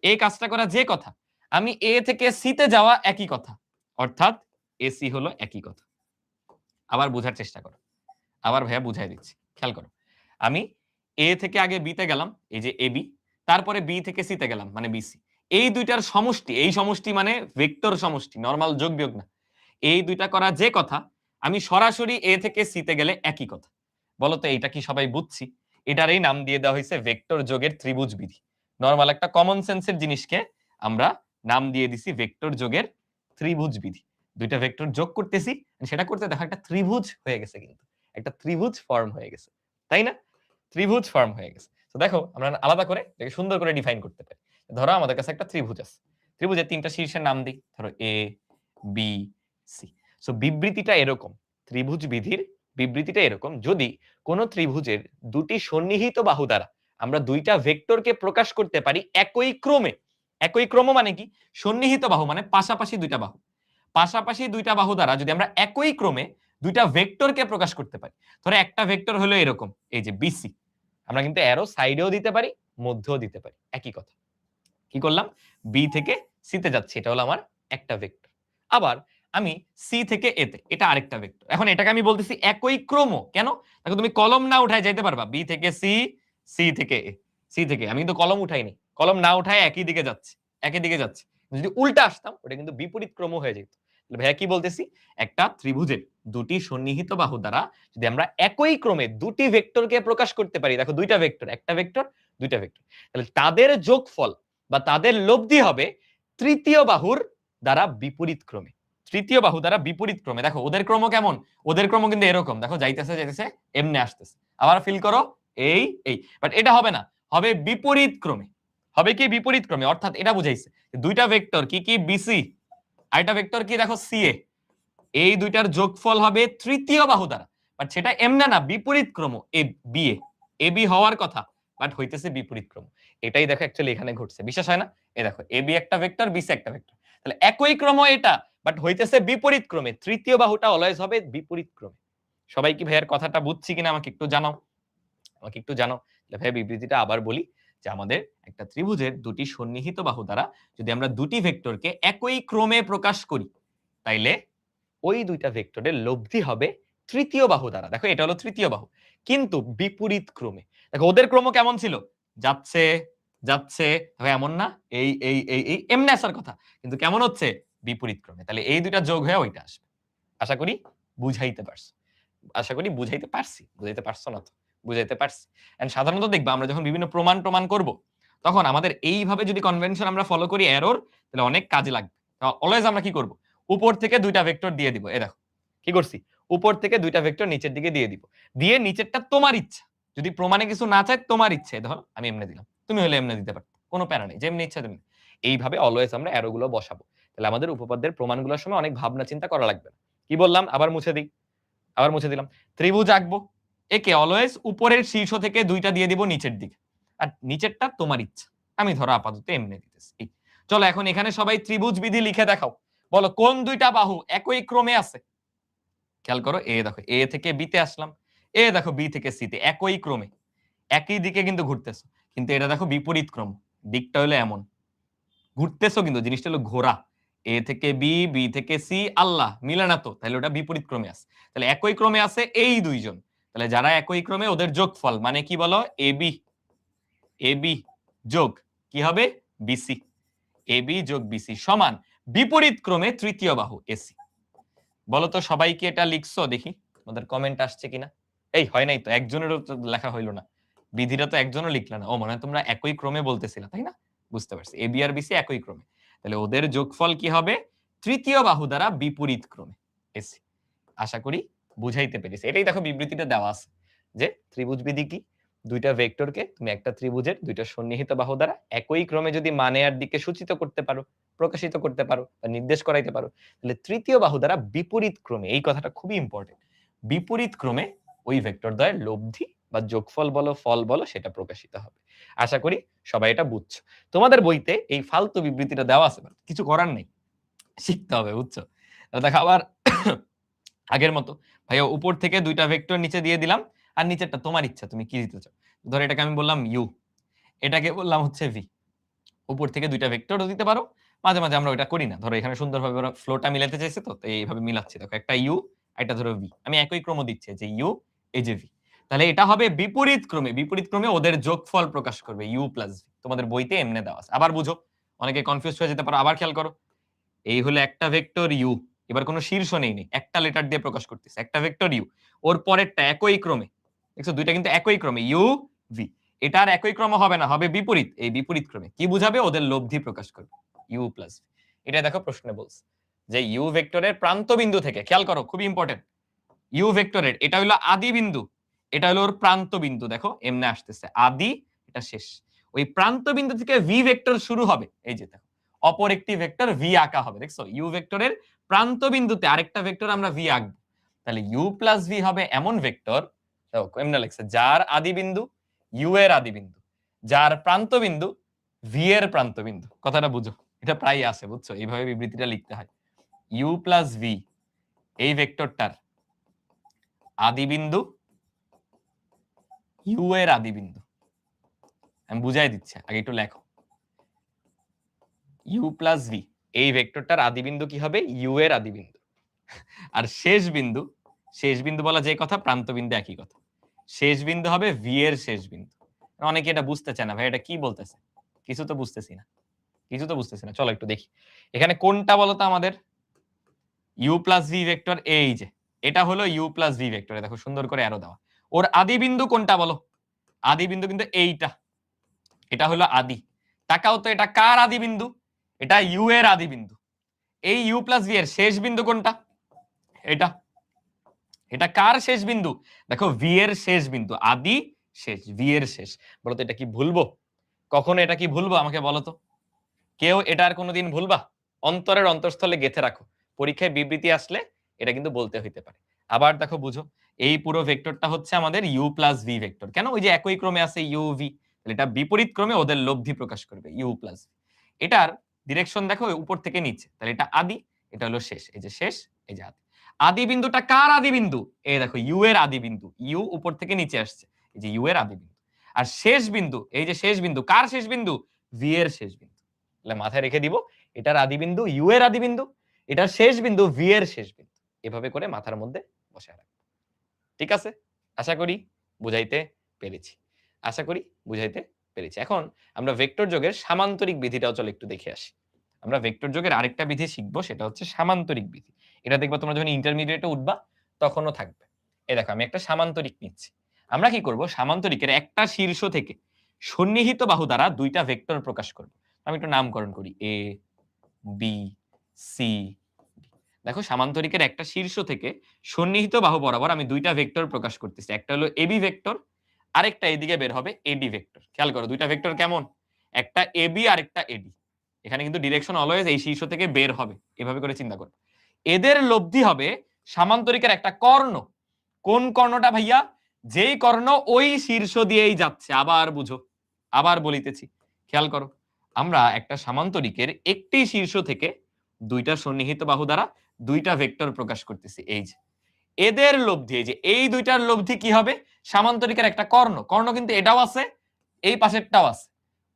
এই কাজটা করা যে কথা, আমি এ থেকে সি তে যাওয়া একই কথা, অর্থাৎ এসি হলো একই কথা। আবার বোঝার চেষ্টা করো, আবার ভাইয়া বুঝাই দিচ্ছি, খেয়াল করো। আমি এ থেকে আগে বি তে গেলাম, এই যে এবি, তারপরে বি থেকে সি তে গেলাম মানে বিসি। এই দুইটার সমষ্টি, এই সমষ্টি মানে ভেক্টর সমষ্টি, নরমাল যোগ বিয়োগ না। এই দুইটা করা যে কথা, আমি সরাসরি এ থেকে সি তে গেলে একই কথা। বলতো এইটা কি সবাই বুঝছি? এটারই নাম দিয়ে দেওয়া হয়েছে ভেক্টর যোগের ত্রিভুজ বিধি। নরমাল একটা কমন সেন্সের জিনিসকে আমরা নাম দিয়ে দিছি ভেক্টর যোগের ত্রিভুজ বিধি। দুইটা ভেক্টর যোগ করতেছি, সেটা করতে দেখো একটা ত্রিভুজ হয়ে গেছে, কিন্তু একটা ত্রিভুজ ফর্ম হয়ে গেছে, তাই না? ত্রিভুজ ফর্ম হয়ে গেছে। তো দেখো আমরা আলাদা করে এটাকে সুন্দর করে ডিফাইন করতে পারি। ধরো আমাদের কাছে একটা ত্রিভুজ আছে, ত্রিভুজের তিনটা শীর্ষের নাম দিই, ধরো এ বি সি। সো বিবৃতিটা এরকম, ত্রিভুজ বিধির বিবৃতিটা এরকম, যদি কোন ত্রিভুজের দুটি সন্নিহিত বাহু দ্বারা আমরা দুইটা ভেক্টরকে প্রকাশ করতে পারি একই ক্রমে। একই ক্রম মানে কি? সন্নিহিত বাহু মানে পাশাপাশি দুইটা বাহু। পাশাপাশি দুইটা বাহু দ্বারা যদি আমরা একই ক্রমে দুইটা ভেক্টরকে প্রকাশ করতে পারি। ধরো একটা ভেক্টর হলো এরকম, এই যে বিসি, আমরা কিন্তু অ্যারো সাইডেও দিতে পারি, মধ্যেও দিতে পারি, একই কথা। কি করলাম, বি থেকে সি তে যাচ্ছে, এটা হলো আমার একটা ভেক্টর। আবার আমি সি থেকে এ তে, এটা আরেকটা ভেক্টর। এখন এটাকে আমি বলতেছি একই ক্রম। কেন? দেখো তুমি কলম না উঠায় যাইতে পারবা, বি থেকে সি, সি থেকে এ, সি থেকে, আমি কিন্তু কলম উঠাইনি, কলম না উঠায় একই দিকে যাচ্ছে, একই দিকে যাচ্ছে। যদি উল্টা আসতাম ওটা কিন্তু বিপরীত ক্রম হয়ে যেত। ভাইয়া কি বলতেছি, একটা ত্রিভুজের দুটি সন্নিহিত বাহু দ্বারা যদি আমরা একই ক্রমে দুটি ভেক্টরকে প্রকাশ করতে পারি, দেখো দুইটা ভেক্টর, একটা ভেক্টর দুইটা ভেক্টর, তাহলে তাদের যোগফল বা তাদের লব্ধি হবে তৃতীয় বাহুর দ্বারা বিপরীত ক্রমে। তৃতীয় বাহু দ্বারা বিপরীত ক্রমে। দেখো ওদের ক্রম কেমন, ওদের ক্রম কিন্তু এরকম, দেখো যাইতেছে যাইতেছে এমনি আসতেছে, আবার ফিল করো এই এই, বাট এটা হবে না, হবে বিপরীত ক্রমে। হবে কি বিপরীত ক্রমে, অর্থাৎ এটা বুঝাইছে দুইটা ভেক্টর কি কি বিসি, আরেকটা ভেক্টর কি দেখো সিএ, এই দুইটার যোগফল হবে তৃতীয় বাহু দ্বারা, বাট সেটা এমনা না, বিপরীত ক্রম। এ বিএ, এ বি হওয়ার কথা, বাট হইতেছে বিপরীত ক্রম। এটাই দেখো অ্যাকচুয়ালি এখানে ঘটছে, বিশ্বাস হয় না? এই দেখো এ বি একটা ভেক্টর, বিসি একটা ভেক্টর, তাহলে একই ক্রম এটা, বাট হইতেছে বিপরীত ক্রমে। তৃতীয় বাহুটা অলওয়েজ হবে বিপরীত ক্রমে। সবাই কি ভাইয়ের কথাটা বুঝছি কিনা আমাকে একটু জানাও। ভাইয়া বিবৃতিটা আবার বলি যে আমাদের একটা ত্রিভুজের দুটি সন্নিহিত বাহু দ্বারা যদি আমরা দুটি ভেক্টরকে একই ক্রমে প্রকাশ করি, তাইলে ওই দুইটা ভেক্টরের লব্ধি হবে তৃতীয় বাহু দ্বারা। দেখো এটা হলো তৃতীয় বাহু, কিন্তু বিপরীত ক্রমে। দেখো ওদের ক্রম কেমন ছিল? যাচ্ছে যাচ্ছে, এমন না এই এই এই এই এমনি আসার কথা, কিন্তু কেমন হচ্ছে? বিপরীত ক্রমে। তাহলে এই দুইটা যোগ হয়ে ওইটা আসবে। আশা করি বুঝাইতে পারছি। বুঝাইতে পারছো না তো? বুঝাইতে পারছি। এন্ড সাধারণত দেখবা আমরা যখন বিভিন্ন প্রমাণ করব, তখন আমাদের এইভাবে যদি কনভেনশন আমরা ফলো করি এরর, তাহলে অনেক কাজে লাগবে। অলওয়েজ আমরা কি করব? উপর থেকে দুইটা ভেক্টর দিয়ে দিব। এই দেখো কি করছি, উপর থেকে দুইটা ভেক্টর নিচের দিকে দিয়ে দিব, দিয়ে নিচেরটা তোমার ইচ্ছা, যদি প্রমাণে কিছু না চায় তোমার ইচ্ছে, ধরো আমি এমনি দিলাম, তুমি হলে এমনি দিতে পারতো, কোনো প্যারা নেই, যেমনি ইচ্ছা তেমনি। এইভাবে অলওয়েজ আমরা অ্যারো গুলো বসাবো। তাহলে আমাদের উপপাদ্যের প্রমাণগুলোর সময় অনেক ভাবনা চিন্তা করা লাগবে না। কি বললাম আবার মুছে দিলাম। ত্রিভুজ আঁকবো, একে অলওয়েজ উপরের শীর্ষ থেকে দুইটা দিয়ে দিব নিচের দিকে, আর নিচেরটা তোমার ইচ্ছা, আমি ধরো আপাতত এমনি দিতেছি। চলো এখন এখানে সবাই ত্রিভুজ বিধি লিখে দেখাও, বলো কোন দুইটা বাহু একই ক্রমে আছে। খেয়াল করো, এ দেখো এ থেকে বি তে আসলাম, এ দেখো বি থেকে সি তে, একই ক্রমে একই দিকে কিন্তু ঘুরতেছো, কিন্তু এটা দেখো বিপরীত ক্রম, দিকটা হলো এমন, ঘুরতেছো কিন্তু জিনিসটা হলো ঘোরা, এ থেকে বি, বি থেকে সি, আল্লাহ মিলে না তো, তাহলে ওটা বিপরীত ক্রমে আছে। তাহলে একই ক্রমে আছে এই দুইজন, তাহলে যারা একই ক্রমে ওদের যোগফল মানে কি বলো? এবি যোগ কি হবে? বিসি। এবি যোগ বিসি সমান বিপরীত ক্রমে তৃতীয় বাহু এসি। বলো তো সবাই কি এটা লিখছো? দেখি তোমাদের কমেন্ট আসছে কিনা। এই হয় নাই তো, একজনেরও তো লেখা হইলো না, বিধিটা তো একজনও লিখলা না। ও মনে হয় তোমরা একই ক্রমে বলতেছিলা, তাই না? বুঝতে পারছি, এবি আর বিসি একই ক্রমে, তাহলে ওদের যোগফল কি হবে? তৃতীয় বাহু দ্বারা বিপরীত ক্রমে এসি। আশা করি বুঝাইতে পেরেছি। এটাই দেখো বিবৃতিতে দেওয়া আছে যে ত্রিভুজ বিধি কি, দুইটা ভেক্টরকে তুমি একটা ত্রিভুজের দুইটা সন্নিহিত বাহু দ্বারা একই ক্রমে যদি মানে আর দিকে সূচিত করতে পারো, প্রকাশিত করতে পারো বা নির্দেশ করাইতে পারো, তাহলে তৃতীয় বাহু দ্বারা বিপরীত ক্রমে, এই কথাটা খুবই ইম্পর্টেন্ট, বিপরীত ক্রমে ওই ভেক্টর দ্বয়ের লব্ধি বা যোগফল বলো ফল বলো সেটা প্রকাশিত হবে। আশা করি সবাই এটা বুঝছো। তোমাদের বইতে এই ফালতু বিবৃতিটা দেওয়া আছে, কিছু করার নেই, শিখতে হবে, বুঝছো? দেখো আবার আগের মতো, ভাইয়া উপর থেকে দুইটা ভেক্টর নিচে দিয়ে দিলাম, আর নিচেরটা তোমার ইচ্ছা তুমি কি দিতে চাও। ধরো এটাকে আমি বললাম ইউ, এটাকে বললাম হচ্ছে ভি। উপর থেকে দুইটা ভেক্টরও দিতে পারো, মাঝে মাঝে আমরা ওটা করি না, ধরো এখানে সুন্দরভাবে ওরা ফ্লোটা মিলাতে চাইছে তো এইভাবে মিলাচ্ছি। দেখো একটা ইউ, একটা ধরো ভি, আমি একই ক্রম দিচ্ছি যে ইউ এই যে ভি, তাহলে এটা হবে বিপরীত ক্রমে। বিপরীত ক্রমে ওদের যোগফল প্রকাশ করবে ইউ প্লাস ভি। তোমাদের বইতে এমনি দেওয়া আছে, আবার বুঝো, অনেকে কনফিউজ হয়ে যেতে পারো। আবার খেয়াল করো, এই হলো একটা ভেক্টর ইউ, এবার কোনো শীর্ষ নেই, একটা লেটার দিয়ে প্রকাশ করতেছে, একটা ভেক্টর ইউ, ওর পরেরটা একই ক্রমে, দেখছো দুইটা কিন্তু একই ক্রমে ইউ ভি, এটা আর একই ক্রম হবে না, হবে বিপরীত। এই বিপরীত ক্রমে কি বুঝাবে? ওদের লব্ধি প্রকাশ করবে ইউ প্লাস। এটা দেখো প্রশ্নে বলছে যে ইউ ভেক্টরের প্রান্ত বিন্দু থেকে, খেয়াল করো খুবই ইম্পর্টেন্ট, ইউ ভেক্টরের এটা হলো আদি বিন্দু, এটা হলো ওর প্রান্ত বিন্দু, দেখো এমনে আসতেছে আদি, এটা শেষ, ওই প্রান্ত বিন্দু থেকে ভি ভেক্টর শুরু হবে, এই যে দেখো অপর একটি ভেক্টর ভি আঁকা হবে, দেখছো ইউ ভেক্টরের প্রান্ত বিন্দুতে আরেকটা ভেক্টর আমরা ভি আঁকবো, তাহলে ইউ প্লাস ভি হবে এমন ভেক্টর, দেখো এমনে লেখছে, যার আদি বিন্দু ইউ এর আদি বিন্দু, যার প্রান্ত বিন্দু ভি এর প্রান্ত বিন্দু। কথাটা বুঝো, এটা প্রায় আসে, বুঝছো? এইভাবে বিবৃতিটা লিখতে হয়, ইউ প্লাস ভি এই ভেক্টরটার আদি বিন্দু ইউ এর আদি বিন্দু। আমি বুঝাই দিচ্ছি, আগে একটু লেখো, ইউ প্লাস ভি এই ভেক্টরটার আদি বিন্দু কি হবে? ইউ এর আদি বিন্দু। আর শেষ বিন্দু বলা যে কথা, প্রান্ত বিন্দু একই কথা, শেষ বিন্দু হবে ভি এর শেষ বিন্দু। অনেকে এটা বুঝতে চায় না, ভাই এটা কি বলতেছে, কিছু তো বুঝতেছি না, চলো একটু দেখি এখানে কোনটা বলতো আমাদের ইউ প্লাস ভি ভেক্টর, এই যে এটা হলো ইউ প্লাস ভি ভেক্টর, দেখো সুন্দর করে অ্যারো দেওয়া। ওর আদি বিন্দু কোনটা বলো? আদি বিন্দু কিন্তু এইটা, এটা হলো আদি। তাকাও তো, এটা কার আদি বিন্দু? এটা ইউ এর আদি বিন্দু। এই ইউ প্লাস ভি এর শেষ বিন্দু কোনটা? এটা, এটা কার শেষ বিন্দু? দেখো ভি এর শেষ বিন্দু, আদি শেষ, ভি এর শেষ। বলতো এটা কি ভুলবো? কখনো এটা কি ভুলবো? আমাকে বলো তো, কেউ এটা আর কোনোদিন ভুলবা? অন্তরের অন্তঃস্থলে গেঁথে রাখো, পরীক্ষায় বিবৃতি আসলে এটা কিন্তু বলতে হইতে পারে। আবার দেখো বুঝো, এই পুরো ভেক্টরটা হচ্ছে আমাদের ইউ প্লাস ভি ভেক্টর। কেন? ওই যে একই ক্রমে আছে ইউ ভি, এটা বিপরীত ক্রমে ওদের লব্ধি প্রকাশ করবে ইউ প্লাস। এটার ডিরেকশন দেখো উপর থেকে নিচে, তাহলে এটা আদি, এটা হলো শেষ, এই যে শেষ, এই যে আদি। আদি বিন্দুটা কার আদি বিন্দু? এই দেখো ইউ এর আদি বিন্দু, ইউ উপর থেকে নিচে আসছে, এই যে ইউ এর আদি বিন্দু। আর শেষ বিন্দু, এই যে শেষ বিন্দু, কার শেষ বিন্দু? ভি এর শেষ বিন্দু। তাহলে মাথায় রেখে দিব, এটার আদি বিন্দু ইউ এর আদি বিন্দু, এটার শেষ বিন্দু ভি এর শেষ বিন্দু। এভাবে করে মাথার মধ্যে বসায় রাখবো। ঠিক আছে? আশা করি বুঝাইতে পেরেছি। আশা করি বুঝাইতে পেরেছি। এখন আমরা ভেক্টর যোগের সামান্তরিক বিধিটাও চলো একটু দেখে আসি। আমরা ভেক্টর যোগের আরেকটা বিধি শিখবো, সেটা হচ্ছে সামান্তরিক বিধি। এটা দেখবা তোমরা যখন ইন্টারমিডিয়েটে উঠবা তখনও থাকবে। এই দেখো আমি একটা সামান্তরিক নিচ্ছি। আমরা কি করব? সামান্তরিকের একটা শীর্ষ থেকে সন্নিহিত বাহু দ্বারা দুইটা ভেক্টর প্রকাশ করব। আমি একটু নামকরণ করি, এ, বি, সি। দেখো সামান্তরিকের একটা শীর্ষ থেকে সন্নিহিত বাহু বরাবর আমি দুইটা ভেক্টর প্রকাশ করতেছি। একটা হলো এবি ভেক্টর, আরেকটা এদিকে বের হবে এডি ভেক্টর। খেয়াল করো দুইটা ভেক্টর কেমন, একটা এবি আর একটা এডি। এখানে কিন্তু ডিরেকশন অলওয়েজ এই শীর্ষ থেকে বের হবে, এভাবে করে চিন্তা করো। এদের লব্ধি হবে সামান্তরিকের একটা কর্ণ। কোন কর্ণটা ভাইয়া? যেই কর্ণ ওই শীর্ষ দিয়েই যাচ্ছে। আবার বুঝো, আবার বলিতেছি, খেয়াল করো। আমরা একটা সামান্তরিকের একটি শীর্ষ থেকে দুইটা সন্নিহিত বাহু দ্বারা দুইটা ভেক্টর প্রকাশ করতেছি। এই যে এদের লব্ধি, এই যে এই দুইটার লব্ধি কি হবে? সামান্তরিকের একটা কর্ণ। কর্ণ কিন্তু এটাও আছে, এই পাশেরটাও আছে।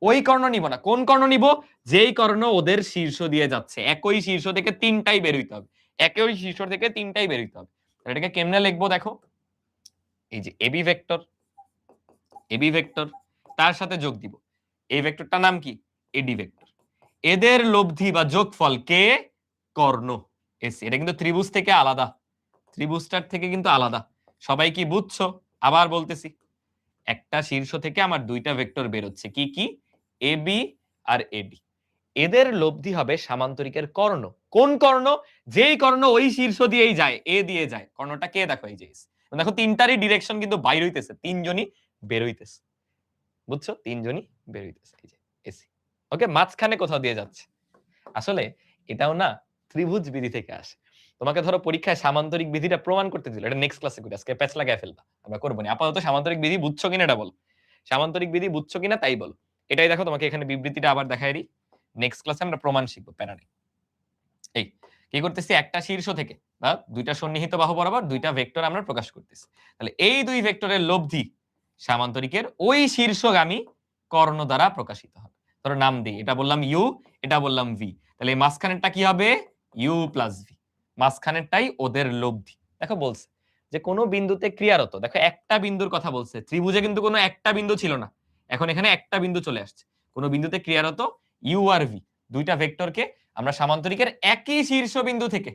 ওই কর্ণ নিব না। কোন কর্ণ নিব? যেই কর্ণ ওদের শীর্ষ দিয়ে যাচ্ছে। একই শীর্ষ থেকে তিনটাই বের হইতে হবে, একই শীর্ষ থেকে তিনটাই বের হইতে হবে। এটাকে কেমনে লিখবো দেখো, এই যে এবি ভেক্টর, এবি ভেক্টর তার সাথে যোগ দিব এই ভেক্টরটার নাম কি? এডি ভেক্টর। এদের লব্ধি বা যোগফল কে? কর্ণ এসি। এটা কিন্তু ত্রিভুজ থেকে আলাদা, ত্রিভুজটার থেকে কিন্তু আলাদা। সবাই কি বুঝছো? আবার বলতেছি, একটা শীর্ষ থেকে আমার দুইটা ভেক্টর বের হচ্ছে, কি কি? এবি আর এডি। এদের লব্ধি হবে সামান্তরিকের কর্ণ। কোন কর্ণ? যেই কর্ণ ওই শীর্ষ দিয়েই যায়, এ দিয়ে যায়। কর্ণটা কে? দেখো এই যে দেখো তিনটারই ডিরেকশন কিন্তু বাইর হইতেছে, তিনজনই বের হইতেছে। বুঝছো? তিনজনই বের হইতেছে, এই যে এসি। ওকে, মাঝখানে কোথাও দিয়ে যাচ্ছে। আসলে এটাও না ত্রিভুজ বিধি থেকে আসে। তোমাকে ধরো পরীক্ষায় সামান্তরিক বিধিটা প্রমাণ করতে দিল, এটা নেক্সট ক্লাসে করি, আজকে প্যাচ লাগায় ফেলবা, আমরা করবো না। আপাতত সামান্তরিক বিধি বুঝছো কিনা এটা বলো, সামান্তরিক বিধি বুঝছো কিনা তাই বলো। এটাই দেখো তোমাকে এখানে বিবৃতিটা আবার দেখাই দিই, নেক্সট ক্লাসে আমরা প্রমাণ শিখবো, প্যারা নেই। এই কি করতেছি, একটা শীর্ষ থেকে বা দুইটা সন্নিহিত বাহু বরাবর দুইটা ভেক্টর আমরা প্রকাশ করতেছি। তাহলে এই দুই ভেক্টরের লব্ধি সামান্তরিকের ওই শীর্ষগামী কর্ণ দ্বারা প্রকাশিত হবে। ধরো নাম দিই, এটা বললাম ইউ, এটা বললাম ভি। তাহলে এই মাঝখানেরটা কি হবে? You plus V. মাঝখানেরটাই ওদের লব্ধি। দেখো বলছে যে কোনো বিন্দুতে ক্রিয়ারত, দেখো একটা বিন্দুর কথা বলছে, ত্রিভুজে কিন্তু কোনো একটা বিন্দু ছিল না, এখন এখানে একটা বিন্দু চলে আসছে। কোনো বিন্দুতে ক্রিয়ারত ইউ আর ভি, দুইটা ভেক্টরকে আমরা সামান্তরিকের একই শীর্ষবিন্দু থেকে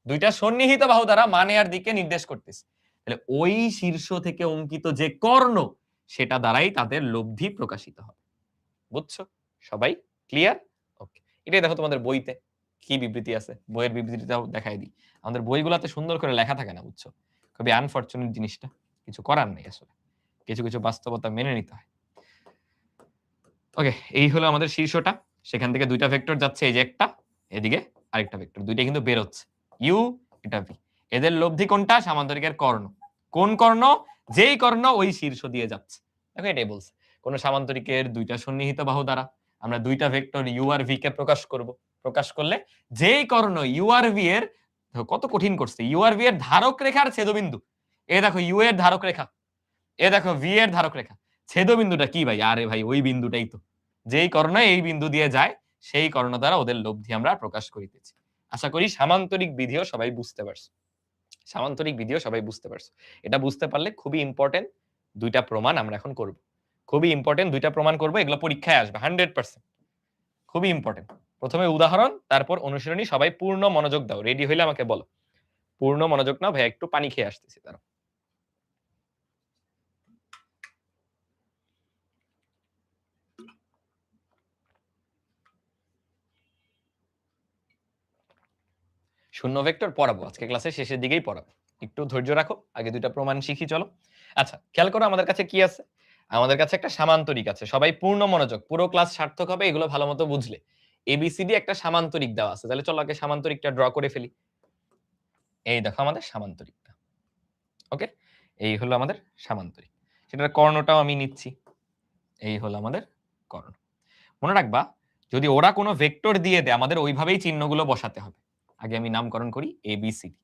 দুইটা সন্নিহিত বাহু দ্বারা মানে আর দিকে নির্দেশ করতেছি। তাহলে ওই শীর্ষ থেকে অঙ্কিত যে কর্ণ, সেটা দ্বারাই তাদের লব্ধি প্রকাশিত হবে। বুঝছো? সবাই ক্লিয়ার? ওকে, এটাই দেখো তোমাদের বইতে কি বিবৃতি আছে, বইয়ের বিবৃতিটাও দেখাই দিই। আমাদের বইগুলোতে সুন্দর করে লেখা থাকে না, বুঝছো? খুবই আনফরচুনেট জিনিসটা, কিছু করার নেই আসলে, কিছু কিছু বাস্তবতা মেনে নিতে হয়। ওকে, এই হলো আমাদের শীর্ষটা, সেখান থেকে দুইটা ভেক্টর যাচ্ছে, এই যে একটা, এদিকে আরেকটা ভেক্টর, দুইটা কিন্তু বের হচ্ছে, ইউ, এটা ভি। এদের লব্ধি কোনটা? সামান্তরিকের কর্ণ। কোন কর্ণ? যেই কর্ণ ওই শীর্ষ দিয়ে যাচ্ছে। দেখো এটাই বলছে, কোন সামান্তরিকের দুইটা সন্নিহিত বাহু দ্বারা আমরা দুইটা ভেক্টর ইউ আর ভি কে প্রকাশ করব। প্রকাশ করলে যেই কর্ণ ইউ আর ভি এর, কত কঠিন করছে, ইউ আর ভি এর ধারক রেখার ছেদবিন্দু, এ দেখো ইউ এর ধারক রেখা, এ দেখো ভি এর ধারক রেখা, ছেদবিন্দুটা কি ভাই? আরে ভাই ওই বিন্দুটাই তো, যেই কর্ণ এই বিন্দু দিয়ে যায় সেই কর্ণ দ্বারা ওদের লব্ধি আমরা প্রকাশ করিতেছি। আশা করি সামান্তরিক বিধিও সবাই বুঝতে পারছো, সামান্তরিক বিধিও সবাই বুঝতে পারছো। এটা বুঝতে পারলে খুবই ইম্পর্টেন্ট দুইটা প্রমাণ আমরা এখন করব, খুবই ইম্পর্টেন্ট দুইটা প্রমাণ করব, এগুলো পরীক্ষায় আসবে 100%, খুবই ইম্পর্টেন্ট। প্রথমে উদাহরণ, তারপর অনুশীলনী। সবাই পূর্ণ মনোযোগ দাও, রেডি হইলে আমাকে বলো। পূর্ণ মনোযোগ নাও ভাই, একটু পানি খেয়ে আসতেছি তারা। শূন্য ভেক্টর পড়াবো আজকে ক্লাসের শেষের দিকেই পড়াবো, একটু ধৈর্য রাখো, আগে দুইটা প্রমাণ শিখি চলো। আচ্ছা খেয়াল করো আমাদের কাছে কি আছে, আমাদের কাছে একটা সামান্তরিক আছে। সবাই পূর্ণ মনোযোগ, পুরো ক্লাস সার্থক হবে এগুলো ভালো মতো বুঝলে। এবিসিডি একটা সামান্তরিক দেওয়া আছে, তাহলে চলো আগে সামান্তরিকটা ড্র করে ফেলি। এই দেখো আমাদের সামান্তরিকটা, ওকে, এই হলো আমাদের সামান্তরিক। সেটার কর্ণটাও আমি নিচ্ছি, এই হলো আমাদের কর্ণ। মনে রাখবা যদি ওরা কোনো ভেক্টর দিয়ে দেয় আমাদের ওইভাবেই চিহ্নগুলো বসাতে হবে। আগে আমি নামকরণ করি এবিসিডি।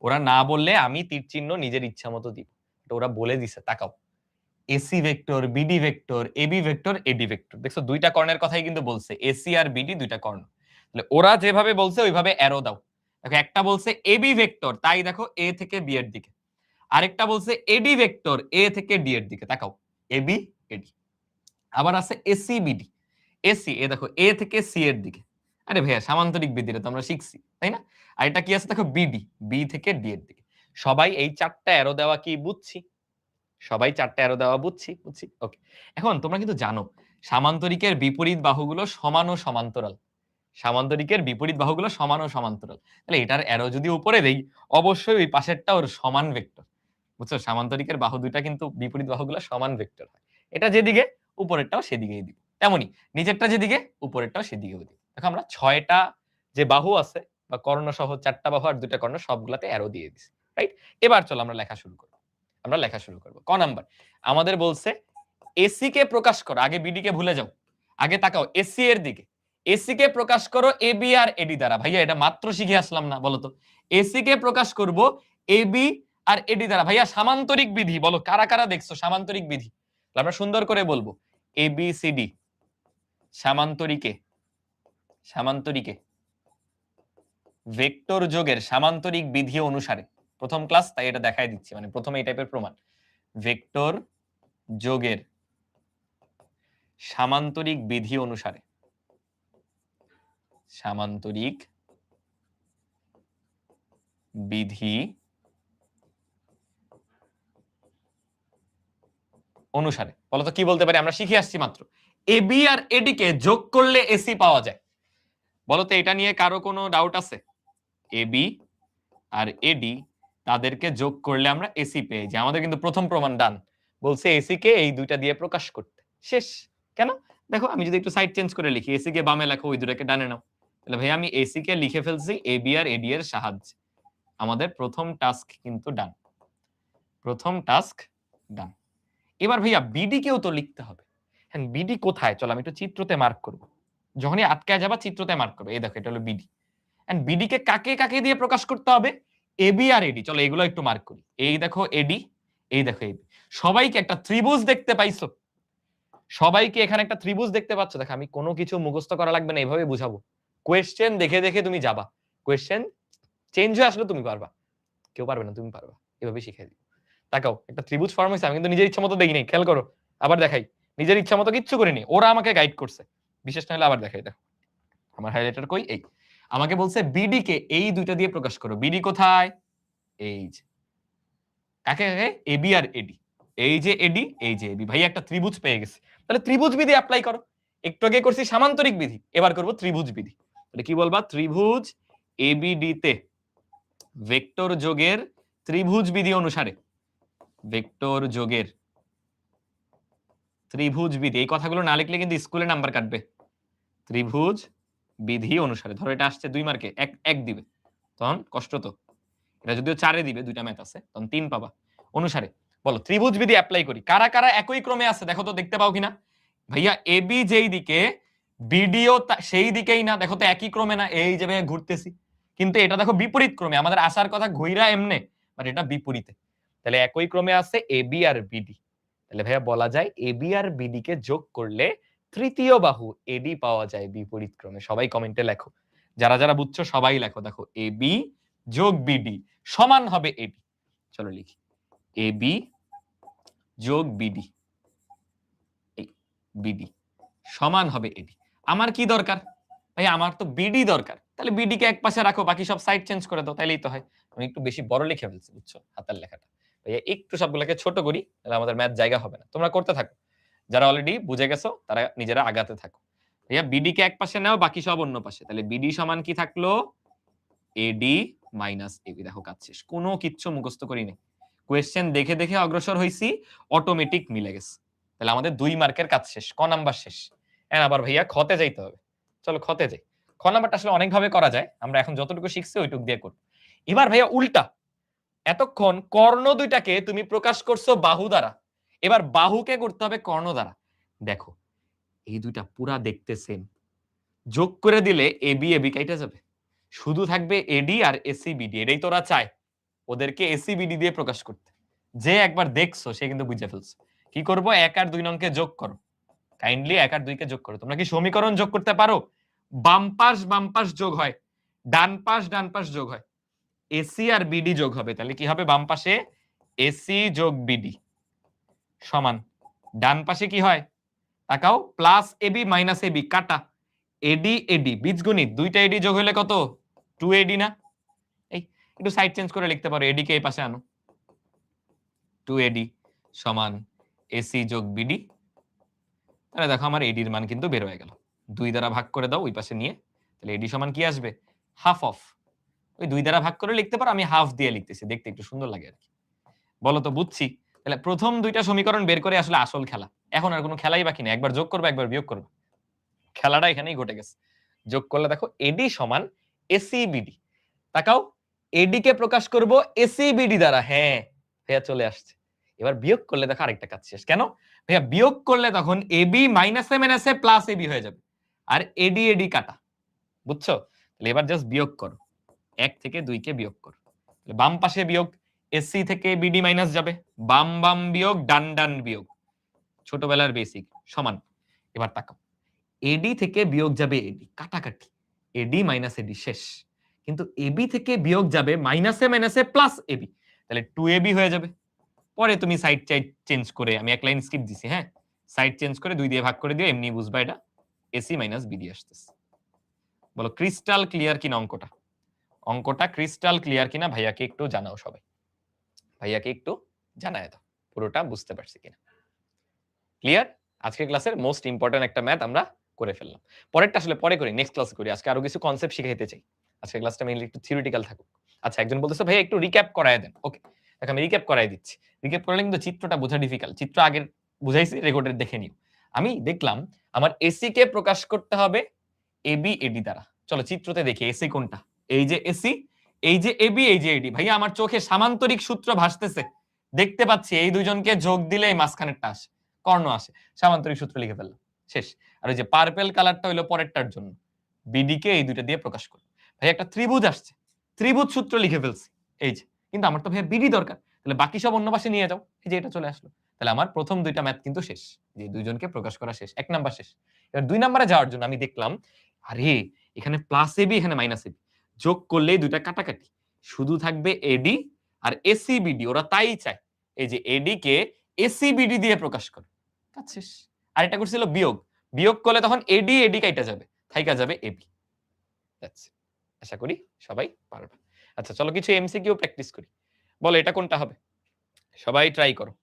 ওরা না বললে আমি তীর চিহ্ন নিজের ইচ্ছা মতো দিব। ওরা বলে দিছে, তাকাও। AC vector, BD vector, AB vector, AD vector. দেখছো দুইটা কর্ণের কথাই কিন্তু বলছে, এসি আর বিডি দুইটা কর্ণ। তাহলে ওরা যেভাবে বলছে ওইভাবে অ্যারো দাও। দেখো একটা বলছে এবি ভেক্টর, তাই দেখো এ থেকে বি এর দিকে। আরেকটা বলছে এডি ভেক্টর, এ থেকে ডি এর দিকে, তাকাও এবি এডি। আবার আছে এসি বিডি, এসি এ দেখো এ থেকে সি এর দিকে। আরে ভাইয়া সামান্তরিক বিধিটা তো আমরা শিখছি, তাই না? আর এটা কি আছে দেখো বিডি, বি থেকে ডি এর দিকে। সবাই এই চারটা অ্যারো দেওয়া কি বুঝছি? সবাই চারটা অ্যারো দেওয়া বুঝছি? বুঝছি, ওকে। এখন তোমরা কিন্তু জানো সামান্তরিকের বিপরীত বাহুগুলো সমান ও সমান্তরাল। সামান্তরিকের বিপরীত বাহুগুলো সমান ও সমান্তরাল। তাহলে এটার অ্যারো যদি উপরে দেই, অবশ্যই ওই পাশেরটা ওর সমান ভেক্টর। বুঝছো? সামান্তরিকের বাহু দুইটা কিন্তু বিপরীত বাহুগুলো সমান ভেক্টর হয়। এটা যেদিকে, উপরেরটাও সেদিকেই দিব। তেমনি নিচেরটা যেদিকে, উপরেরটাও সেদিকেও দিব। দেখো আমরা ৬টা যে বাহু আছে বা কর্ণ সহ ৪টা বাহু আর ২টা কর্ণ সবগুলাতে অ্যারো দিয়ে দিছি। রাইট? এবার চলো আমরা লেখা শুরু করব। আমরা লেখা শুরু করব। ক নাম্বার? আমাদের বলছে এসি কে প্রকাশ করো। আগে বিডি কে ভুলে যাও। আগে তাকাও এসি এর দিকে। এসি কে প্রকাশ করো এবি আর এডি দ্বারা। ভাইয়া এটা মাত্র শিখে আসলাম না, বলো তো। এসি কে প্রকাশ করব এবি আর এডি দ্বারা। ভাইয়া সামান্তরিক বিধি বলো, কারা কারা দেখছো সামান্তরিক বিধি? আমরা সুন্দর করে বলবো এবিসিডি সামান্তরিকে, সামান্তরিকে ভেক্টর যোগের সামান্তরিক বিধি অনুসারে। প্রথম ক্লাস তাই এটা দেখাই দিচ্ছি, মানে প্রথমে এই টাইপের প্রমাণ। ভেক্টর যোগের সামান্তরিক বিধি অনুসারে, সামান্তরিক বিধি অনুসারে। বলতো কি বলতে পারি? আমরা শিখে আসছি মাত্র এবি আর এডি কে যোগ করলে এসি পাওয়া যায়। বলতো এটা নিয়ে কারো কোনো ডাউট আছে? এবি আর এডি তাদেরকে যোগ করলে আমরা এসি পেয়ে যাই। আমাদের কিন্তু প্রথম প্রমাণ ডান। বলছে এসি কে এই দুইটা দিয়ে প্রকাশ করতে। শেষ। কেন? দেখো আমি যদি একটু সাইড চেঞ্জ করে লিখি, এসি কে বামে লেখো, ওই দুটাকে ডানে নাও। তাহলে ভাই আমি এসি কে লিখে ফেলছি এবি আর এডি এর সাহায্যে। আমাদের প্রথম টাস্ক কিন্তু ডান। প্রথম টাস্ক ডান। এবার ভাইয়া বিডি কেও তো লিখতে হবে। হ্যাঁ, বিডি কোথায়? চলো আমি একটু চিত্রতে মার্ক করব। যখনই আটকায় যাবা চিত্রতে মার্ক করবে। এই দেখো এটা হলো বিডি। এন্ড বিডি কে কাকে কাকে দিয়ে প্রকাশ করতে হবে? এবি আর এডি। চলো এগুলো একটু মার্ক করি। এই দেখো এডি, এই দেখো এবি। সবাইকে একটা ত্রিভুজ দেখতে পাইছো? সবাইকে এখানে একটা ত্রিভুজ দেখতে পাচ্ছ? দেখো আমি কোনো কিছু মুখস্থ করা লাগবে না, এভাবে বুঝাবো। কোয়েশ্চেন দেখে দেখে তুমি যাবা। কোয়েশ্চেন চেঞ্জ হয়ে আসলে তুমি পারবা। কেউ পারবে না, তুমি পারবা। এভাবে শিখিয়ে দিই। তাকাও একটা ত্রিভুজ ফর্ম হইছে, আমি কিন্তু নিজের ইচ্ছা মতো দেই নাই। খেয়াল করো। আবার দেখাই। নিজের ইচ্ছা মতো কিচ্ছু করিনি। ওরা আমাকে গাইড করছে। বিশেষ না হলে আবার দেখাই, দেখো। আমার হাইলাইটার কই? এই। আমাকে বলছে বিডি কে এই দুইটা দিয়ে প্রকাশ করো। বিডি কোথায়? এই যে। কাকে কাকে? এবি আর এডি। এই যে এডি, এই যে এবি। ভাই একটা ত্রিভুজ পেয়ে গেছি। তাহলে ত্রিভুজ বিধি এপ্লাই করো। একটু আগে করছি সামান্তরিক বিধি, এবার করব ত্রিভুজ বিধি। তাহলে কি বলবা? ত্রিভুজ এবিডি তে ভেক্টর যোগের ত্রিভুজ বিধি অনুসারে, ভেক্টর যোগের ত্রিভুজ বিধি। এই কথাগুলো না লিখলে কিন্তু স্কুলে নাম্বার কাটবে। ত্রিভুজ বিধি অনুসারে। ধরো এটা আসছে 2 মার্কে, 1 দিবে। তখন কষ্ট তো। এটা যদিও 4 এ দিবে, দুইটা ম্যাথ আছে, তখন 3 পাবা। অনুসারে বলো ত্রিভুজ বিধি অ্যাপ্লাই করি। কারা কারা একই ক্রমে আছে দেখো তো, দেখতে পাও কিনা? ভাইয়া এবি যেই দিকে, বিডিও সেই দিকেই না। দেখো তো একই ক্রমে না। এই যে ভাইয়া ঘুরতেছি, কিন্তু এটা দেখো বিপরীত ক্রমে। আমাদের আসার কথা ঘুইরা এমনে, বাট এটা বিপরীতে। তাহলে একই ক্রমে আছে এবি আর বিডি। তাহলে ভাইয়া বলা যায় এবি আর বিডি কে যোগ করলে তৃতীয় বাহু এডি পাওয়া যায় বিপরীত ক্রমে। সবাই কমেন্টে লেখো, যারা যারা বুঝছো সবাই লেখো। দেখো এবি যোগ বিডি সমান হবে এডি। চলো লিখি এবি যোগ বিডি, এই বিডি সমান হবে এডি। আমার কি দরকার? ভাই আমার তো বিডি দরকার। তাহলে বিডি কে এক পাশে রাখো, বাকি সব সাইড চেঞ্জ করে দাও, তাইলেই তো হয়। আমি একটু বেশি বড় লিখে ফেলছি, বুঝছো, হাতের লেখাটা। ভাইয়া একটু সবগুলোকে ছোট করি, তাহলে আমাদের ম্যাথ জায়গা হবে না। তোমরা করতে থাকো, যারা অলরেডি বুঝে গেছো তারা নিজেরা আগাতে থাকো। ভাইয়া বিডি কে এক পাশে নাও, বাকি সব অন্য পাশে। তাহলে বিডি সমান কি থাকলো? AD minus AB. দেখো কাজ শেষ। কোনো কিচ্ছু মুখস্থ করি নাই। কোয়েশ্চেন দেখে দেখে অগ্রসর হইছি, অটোমেটিক মিলে গেছে। তাহলে আমাদের 2 মার্কের কাজ শেষ। ক নাম্বার শেষ। এখন আবার ভাইয়া খতে যাইতে হবে। চলো খতে যাই। খ নাম্বারটা আসলে অনেক ভাবে করা যায়। আমরা এখন যতটুকু শিখছি ওইটুকু দিয়ে করব। এবার ভাইয়া উল্টা। এতক্ষণ কর্ণ দুইটাকে তুমি প্রকাশ করছো বাহু দ্বারা। এবার বাহুকে করতে হবে কর্ণ দ্বারা। দেখো এই দুইটা পুরা দেখতে সেম। যোগ করে দিলে এবি এবি কাইটা যাবে। শুধু থাকবে এডি আর এসি বিডি। এটাই তোরা চায়। ওদেরকে এসিবিডি দিয়ে প্রকাশ করতে। যে একবার দেখছো সে কিন্তু বুঝে ফেলছো। কি করব, 1 আর 2 নংকে যোগ করো। কাইন্ডলি 1 আর 2 কে যোগ করো। তোমরা কি সমীকরণ যোগ করতে পারো? বাম পাশ যোগ হয়, ডান পাশ যোগ হয়। এসি আর বিডি যোগ হবে, তাহলে কি হবে? বাম পাশে এসি যোগ বিডি সমান ডান পাশে কি হয় তাকাও, প্লাস এবি মাইনাস এবি কাটা, এডি এডি বীজগণিত, দুইটা এডি যোগ হলে কত? 2 এডি না? এই একটু সাইড চেঞ্জ করে লিখতে পারো, এডি কে এই পাশে আনো, 2 এডি সমান এসি যোগ বিডি। তাহলে দেখো আমার এডির মান কিন্তু বের হয়ে গেল। 2 দ্বারা ভাগ করে দাও ওই পাশে নিয়ে, তাহলে এডি সমান কি আসবে? হাফ অফ, ওই 2 দ্বারা ভাগ করে লিখতে পারো, আমি হাফ দিয়ে লিখতেছি, দেখতে একটু সুন্দর লাগে আর কি। বলো তো, বুঝছি। তাহলে প্রথম দুইটা সমীকরণ বের করে আসলে আসল খেলা। এখন আর কোনো খেলাই বাকি নেই, একবার যোগ করবে একবার বিয়োগ করবে, খেলাটা এখানেই ঘটে গেছে। যোগ করলে দেখো এডি সমান এসি বিডি। তাকাও, এডি কে প্রকাশ করব এসি বিডি দ্বারা, হ্যাঁ ভাইয়া চলে আসছে। এবার বিয়োগ করলে দেখো আরেকটা কাজ শেষ। কেন ভাইয়া? বিয়োগ করলে তখন এবি মাইনাসে মাইনাসে প্লাস এবি হয়ে যাবে, আর এডি এডি কাটা, বুঝছো? তাহলে এবার জাস্ট বিয়োগ করো, 1 থেকে 2 কে বিয়োগ করো। তাহলে বাম পাশে বিয়োগ, এসি থেকে বিডি মাইনাস যাবে, বাম বাম বিয়োগ, ডান ডান বিয়োগ, ছোটবেলার বেসিক সমান। এবার তাকাও, এডি থেকে বিয়োগ যাবে এডি, কাটাকাটি, এডি মাইনাস এডি শেষ। কিন্তু এবি থেকে বিয়োগ যাবে মাইনাসে মাইনাসে প্লাস এবি, তাহলে 2 এবি হয়ে যাবে। পরে তুমি সাইড চেঞ্জ করে, আমি এক লাইন স্কিপ দিছি, হ্যাঁ, সাইড চেঞ্জ করে 2 দিয়ে ভাগ করে দিও, এমনি বুঝবা এটা এসি মাইনাস বিডি আসতেছে। বলো ক্রিস্টাল ক্লিয়ার কিনা অঙ্কটা? অঙ্কটা ক্রিস্টাল ক্লিয়ার কিনা ভাইয়াকে একটু জানাও সবাই, ভাইয়াকে একটু জানায় দাও পুরোটা বুঝতে পারছি কিনা। ক্লিয়ার? আজকের ক্লাসের মোস্ট ইম্পর্টেন্ট একটা ম্যাথ আমরা করে ফেললাম। পরেরটা আসলে পরে করি, নেক্সট ক্লাসে করি। আজকে আরো কিছু কনসেপ্ট শিখাইতে চাই। আজকের ক্লাসটা মেইনলি একটু থিওরিটিক্যাল থাকুক। আচ্ছা, একজন বলতেছে ভাই একটু রিক্যাপ করায় দেন। ওকে, দেখো আমি রিক্যাপ করায় দিচ্ছি। রিক্যাপ করলে কিন্তু চিত্রটা বোঝা ডিফিকাল্ট। চিত্র আগের বুঝাইছি, রেকর্ডের দেখে নিও। আমি দেখলাম আমার এসি কে প্রকাশ করতে হবে এবি এডি দ্বারা। চলো চিত্রতে দেখি এসি কোনটা। এই যে এসি, এই যে এবি, এই যে এডি। ভাইয়া আমার চোখে সামান্তরিক সূত্র ভাসতেছে, দেখতে পাচ্ছি এই দুইজনকে যোগ দিলে এই মাঝখানেরটা আসে, কর্ণ আসে, সামান্তরিক সূত্র লিখে ফেললাম, শেষ। আর ওই যে পার্পল কালারটা হইলো পরেরটার জন্য, বিডি কে এই দুইটা দিয়ে প্রকাশ করব। ভাই একটা ত্রিভুজ আসছে, ত্রিভুজ সূত্র লিখে ফেলছি, এই যে। কিন্তু আমার তো ভাই বিডি দরকার, তাহলে বাকি সব অন্য পাশে নিয়ে যাও, এই যে এটা চলে আসলো। তাহলে আমার প্রথম দুইটা ম্যাথ কিন্তু শেষ, যে দুইজনকে প্রকাশ করা শেষ, 1 নাম্বার শেষ। এবার 2 নাম্বারে যাওয়ার জন্য আমি দেখলাম, আরে এখানে প্লাস এবি, এখানে মাইনাস এবি, যোগ করলেই দুইটা কাটাকাটি, শুধু থাকবে এডি আর এসি বিডি। ওরা তাই চায়, এই যে এডি কে এসি বিডি দিয়ে প্রকাশ করে, কাজ শেষ। আর এটা করছিল বিয়োগ, বিয়োগ করলে তখন এডি এডি কাইটা যাবে, থাইকা যাবে এবি। That's it. আশা করি সবাই পারবে। আচ্ছা চলো কিছু এমসিকিউ প্র্যাকটিস করি। বলো এটা কোনটা হবে? সবাই ট্রাই করো,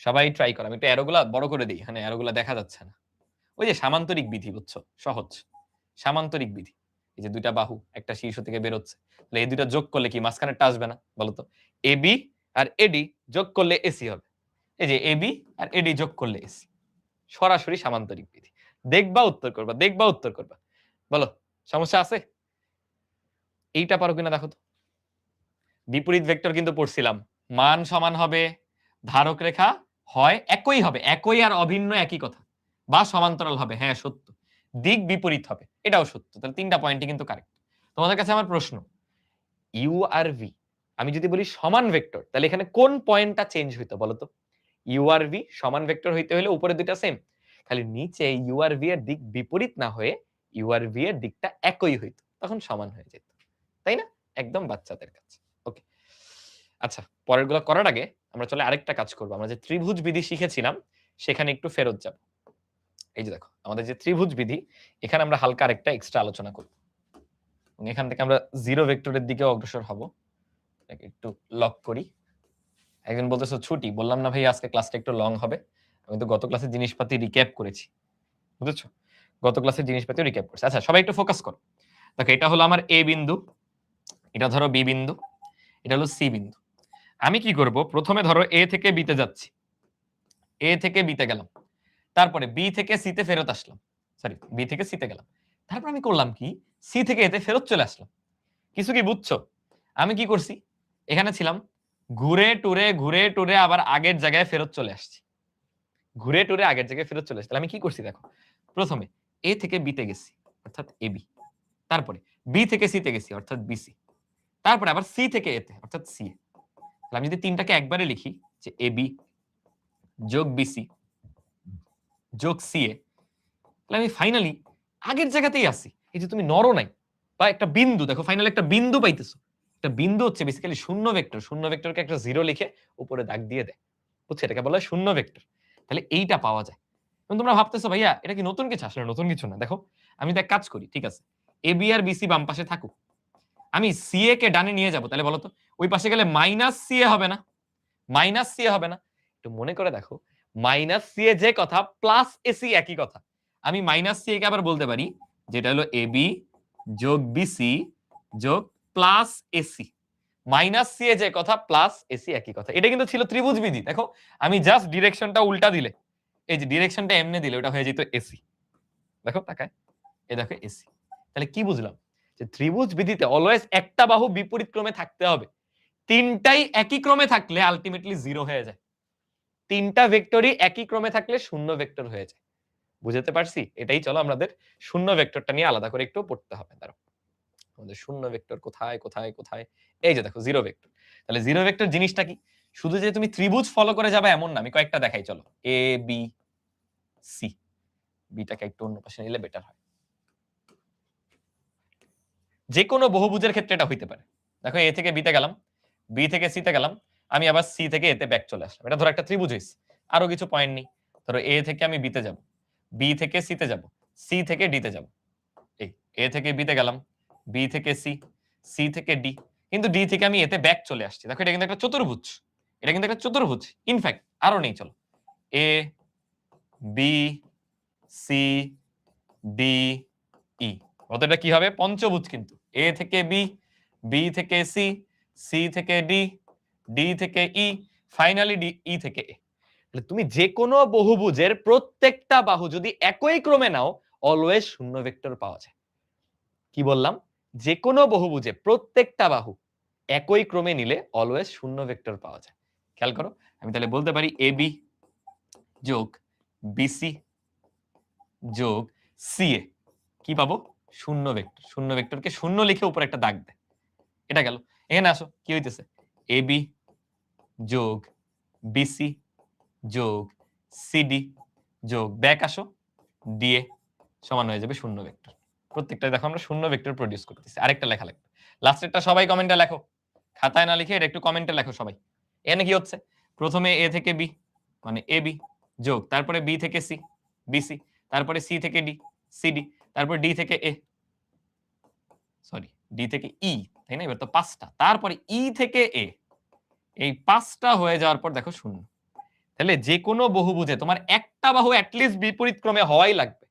সবাই ট্রাই করো। আমি একটু অ্যারোগুলা বড় করে দিই, এখানে অ্যারোগুলা দেখা যাচ্ছে না। ওই যে সামান্তরিক বিধি, বুঝছো? সহজ সামান্তরিক বিধি। এই যে দুইটা বাহু একটা শীর্ষ থেকে বের হচ্ছে, তাহলে এই দুইটা যোগ করলে কি মাঝখানেরটা আসবে না? বলো তো, এবি আর এডি যোগ করলে এসি হবে। এই যে এবি আর এডি যোগ করলে এসি, সরাসরি সামান্তরিক বিধি। দেখবা উত্তর করবা, দেখবা উত্তর করবা। বলো সমস্যা আছে? এইটা পারো কিনা দেখো তো। বিপরীত ভেক্টর কিন্তু পড়ছিলাম, মান সমান হবে, ধারক রেখা হয় একই হবে, একই আর অভিন্ন একই কথা, বা সমান্তরাল হবে, হ্যাঁ সত্য, দিক বিপরীত হবে, এটাও সত্য। তাহলে 3টা পয়েন্টই কিন্তু কারেক্ট। তোমাদের কাছে আমার প্রশ্ন, ইউ আর ভি আমি যদি বলি সমান ভেক্টর, তাহলে এখানে কোন পয়েন্টটা চেঞ্জ হইতো বলো তো? ইউ আর ভি সমান ভেক্টর হইতে হলে উপরে দুইটা সেম, খালি নিচে ইউ আর ভি এর দিক বিপরীত না হয়ে ইউ আর ভি এর দিকটা একই হইতো, তখন সমান হয়ে যেত, তাই না? একদম বাচ্চাদের কাছে। ওকে, আচ্ছা পরেরগুলো করার আগে আমরা চলে আরেকটা কাজ করব। আমরা যে ত্রিভুজ বিধি শিখেছিলাম সেখানে একটু ফেরত যাব। এই যে দেখো আমাদের যে ত্রিভুজ বিধি, এখানে আমরা হালকা আরেকটা এক্সট্রা আলোচনা করব। এখান থেকে আমরা জিরো ভেক্টরের দিকে অগ্রসর হব। একটু লক করি। একজন বলতেছো ছুটি, বললাম না ভাই আজকে ক্লাসটা একটু লং হবে। আমি তো গত ক্লাসের জিনিসপাতি রিক্যাপ করেছি, বুঝেছো? গত ক্লাসের জিনিসপাতি রিক্যাপ করেছি। আচ্ছা সবাই একটু ফোকাস করো। দেখো এটা হলো আমার এ বিন্দু, এটা ধরো বি বিন্দু, এটা হলো সি বিন্দু। আমি কি করব, প্রথমে ধরো এ থেকে বিতে যাচ্ছি, এ থেকে বিতে গেলাম, তারপরে বি থেকে সি তে ফেরত আসলাম, সরি বি থেকে সি তে গেলাম, তারপর আমি করলাম কি, সি থেকে এতে ফেরত চলে আসলাম। কিছু কি বুঝছো? আমি কি করছি, এখানে ছিলাম, ঘুরে টুরে আবার আগের জায়গায় ফেরত চলে আসছি, ঘুরে টুরে আগের জায়গায় ফেরত চলে আসছি। তাহলে আমি কি করছি দেখো, প্রথমে এ থেকে বি তে গেছি অর্থাৎ এবি, তারপরে বি থেকে সি তে গেছি অর্থাৎ বিসি, তারপরে আবার সি থেকে এতে অর্থাৎ সি এ। তাহলে আমি যদি তিনটাকে একবারে লিখি যে এ বি যোগ বিসি যোগ সি এ, তাহলে আমি ফাইনালি আগের জায়গাতেই আসি। এই যে তুমি নরও নাই বা একটা বিন্দু দেখো, ফাইনালি একটা বিন্দু পাইতেছো। একটা বিন্দু হচ্ছে বেসিক্যালি শূন্য ভেক্টর। শূন্য ভেক্টরকে একটা জিরো লিখে উপরে দাগ দিয়ে দেয়, বুঝছো? এটাকে বলা হয় শূন্য ভেক্টর। তাহলে এইটা পাওয়া যায়। এবং তোমরা ভাবতেছো ভাইয়া এটা কি নতুন কিছু? আসলে নতুন কিছু না। দেখো আমি তো এক কাজ করি, ঠিক আছে, এ বি আর বিসি বাম পাশে থাকুক, আমি সি এ কে ডানে নিয়ে যাব, তাহলে বলো তো ওই পাশে গেলে মাইনাস সি এ হবে না? মাইনাস সি এ হবে না? একটু মনে করে দেখো, মাইনাস সি এ যে কথা প্লাস এসি একই কথা। আমি মাইনাস সি এ কে আবার বলতে পারি যেটা হলো এ বি যোগ বিসি যোগ প্লাস এসি। মাইনাস সি এ যে কথা প্লাস এসি একই কথা। এটা কিন্তু ছিল ত্রিভুজ বিধি। দেখো আমি জাস্ট ডিরেকশনটা উল্টা দিলে, এই যে ডিরেকশনটা এমনি দিলে ওটা হয়ে যেত এসি। দেখো তাকায়, এই দেখো এসি। তাহলে কি বুঝলাম? যে ত্রিভুজ বিধিতে অলওয়েজ একটা বাহু বিপরীত ক্রমে থাকতে হবে। তিনটাই একই ক্রমে থাকলে আলটিমেটলি জিরো হয়ে যায়। তিনটা ভেক্টরই একই ক্রমে থাকলে শূন্য ভেক্টর হয়ে যায়। বুঝতে পারছি? এটাই চলো আমাদের শূন্য ভেক্টরটা নিয়ে আলাদা করে একটু পড়তে হবে। দাঁড়াও, আমাদের শূন্য ভেক্টর কোথায় কোথায় কোথায়? এই যে দেখো জিরো ভেক্টর। তাহলে জিরো ভেক্টর জিনিসটা কি? শুধু যে তুমি ত্রিভুজ ফলো করে যাবে এমন না। আমি কয়েকটা দেখাই, চলো। এ বি সি, বিটাকে একটু অন্য পাশে নিলে বেটার হয়। যে কোনো বহুভুজের ক্ষেত্রে এটা হইতে পারে। দেখো এ থেকে বিতে গেলাম, বি থেকে সিতে গেলাম, আমি আবার সি থেকে এতে ব্যাক চলে আসলাম। এটা ধরো একটা ত্রিভুজ হইছে, আরো কিছু পয়েন্ট নেই। ধরো এ থেকে আমি বিতে যাব, বি থেকে সিতে যাব, সি থেকে ডিতে যাব। এই এ থেকে বিতে গেলাম, বি থেকে সি, সি থেকে ডি, কিন্তু ডি থেকে আমি এতে ব্যাক চলে আসছি। দেখো এটা কিন্তু একটা চতুর্ভুজ, এটা কিন্তু একটা চতুর্ভুজ। ইনফ্যাক্ট আরো নেই, চলো A B C D E, অত এটা কি হবে? পঞ্চভুজ। কিন্তু এ থেকে বি, বি থেকে সি, সি থেকে ডি, ডি থেকে ই, ফাইনালি ডি ই থেকে এ। তাহলে তুমি যে কোনো বহুভুজের প্রত্যেকটা বাহু যদি একই ক্রমে নাও অলওয়েজ শূন্য ভেক্টর পাওয়া যায়। কি বললাম? যে কোনো বহুভুজে প্রত্যেকটা বাহু একই ক্রমে নিলে অলওয়েজ শূন্য ভেক্টর পাওয়া যায়। খেয়াল করো, আমি তাহলে বলতে পারি এ বি যোগ বিসি যোগ সিএ, কি পাবো? শূন্য ভেক্টর। শূন্য ভেক্টরকে শূন্য লিখে উপরে একটা দাগ দেয়। এটা গেল। এখানে আসো, কি হইতেছে? এ বি যোগ বিসি যোগ সিডি যোগ ব্যাক আসো ডিএ সমান হয়ে যাবে শূন্য ভেক্টর। প্রত্যেকটা দেখো আমরা শূন্য ভেক্টর প্রডিউস করতেছি। আরেকটা লেখা লাগবে, লাস্টেরটা সবাই কমেন্টে লেখো, খাতায় না লিখে এটা একটু কমেন্টে লেখো সবাই। এখানে কি হচ্ছে? প্রথমে এ থেকে বি মানে এ বি যোগ, তারপরে বি থেকে সি বিসি, তারপরে সি থেকে ডি সিডি, তারপর ডি থেকে এ, সরি ডি থেকে ই, তাই না? এবার তো পাঁচটা, তারপরে ই থেকে এ, এই পাঁচটা হয়ে যাওয়ার পর দেখো শূন্য। তাহলে যে কোনো বহুভুজে তোমার একটা বাহু অ্যাটলিস্ট বিপরীত ক্রমে হওয়াই লাগবে।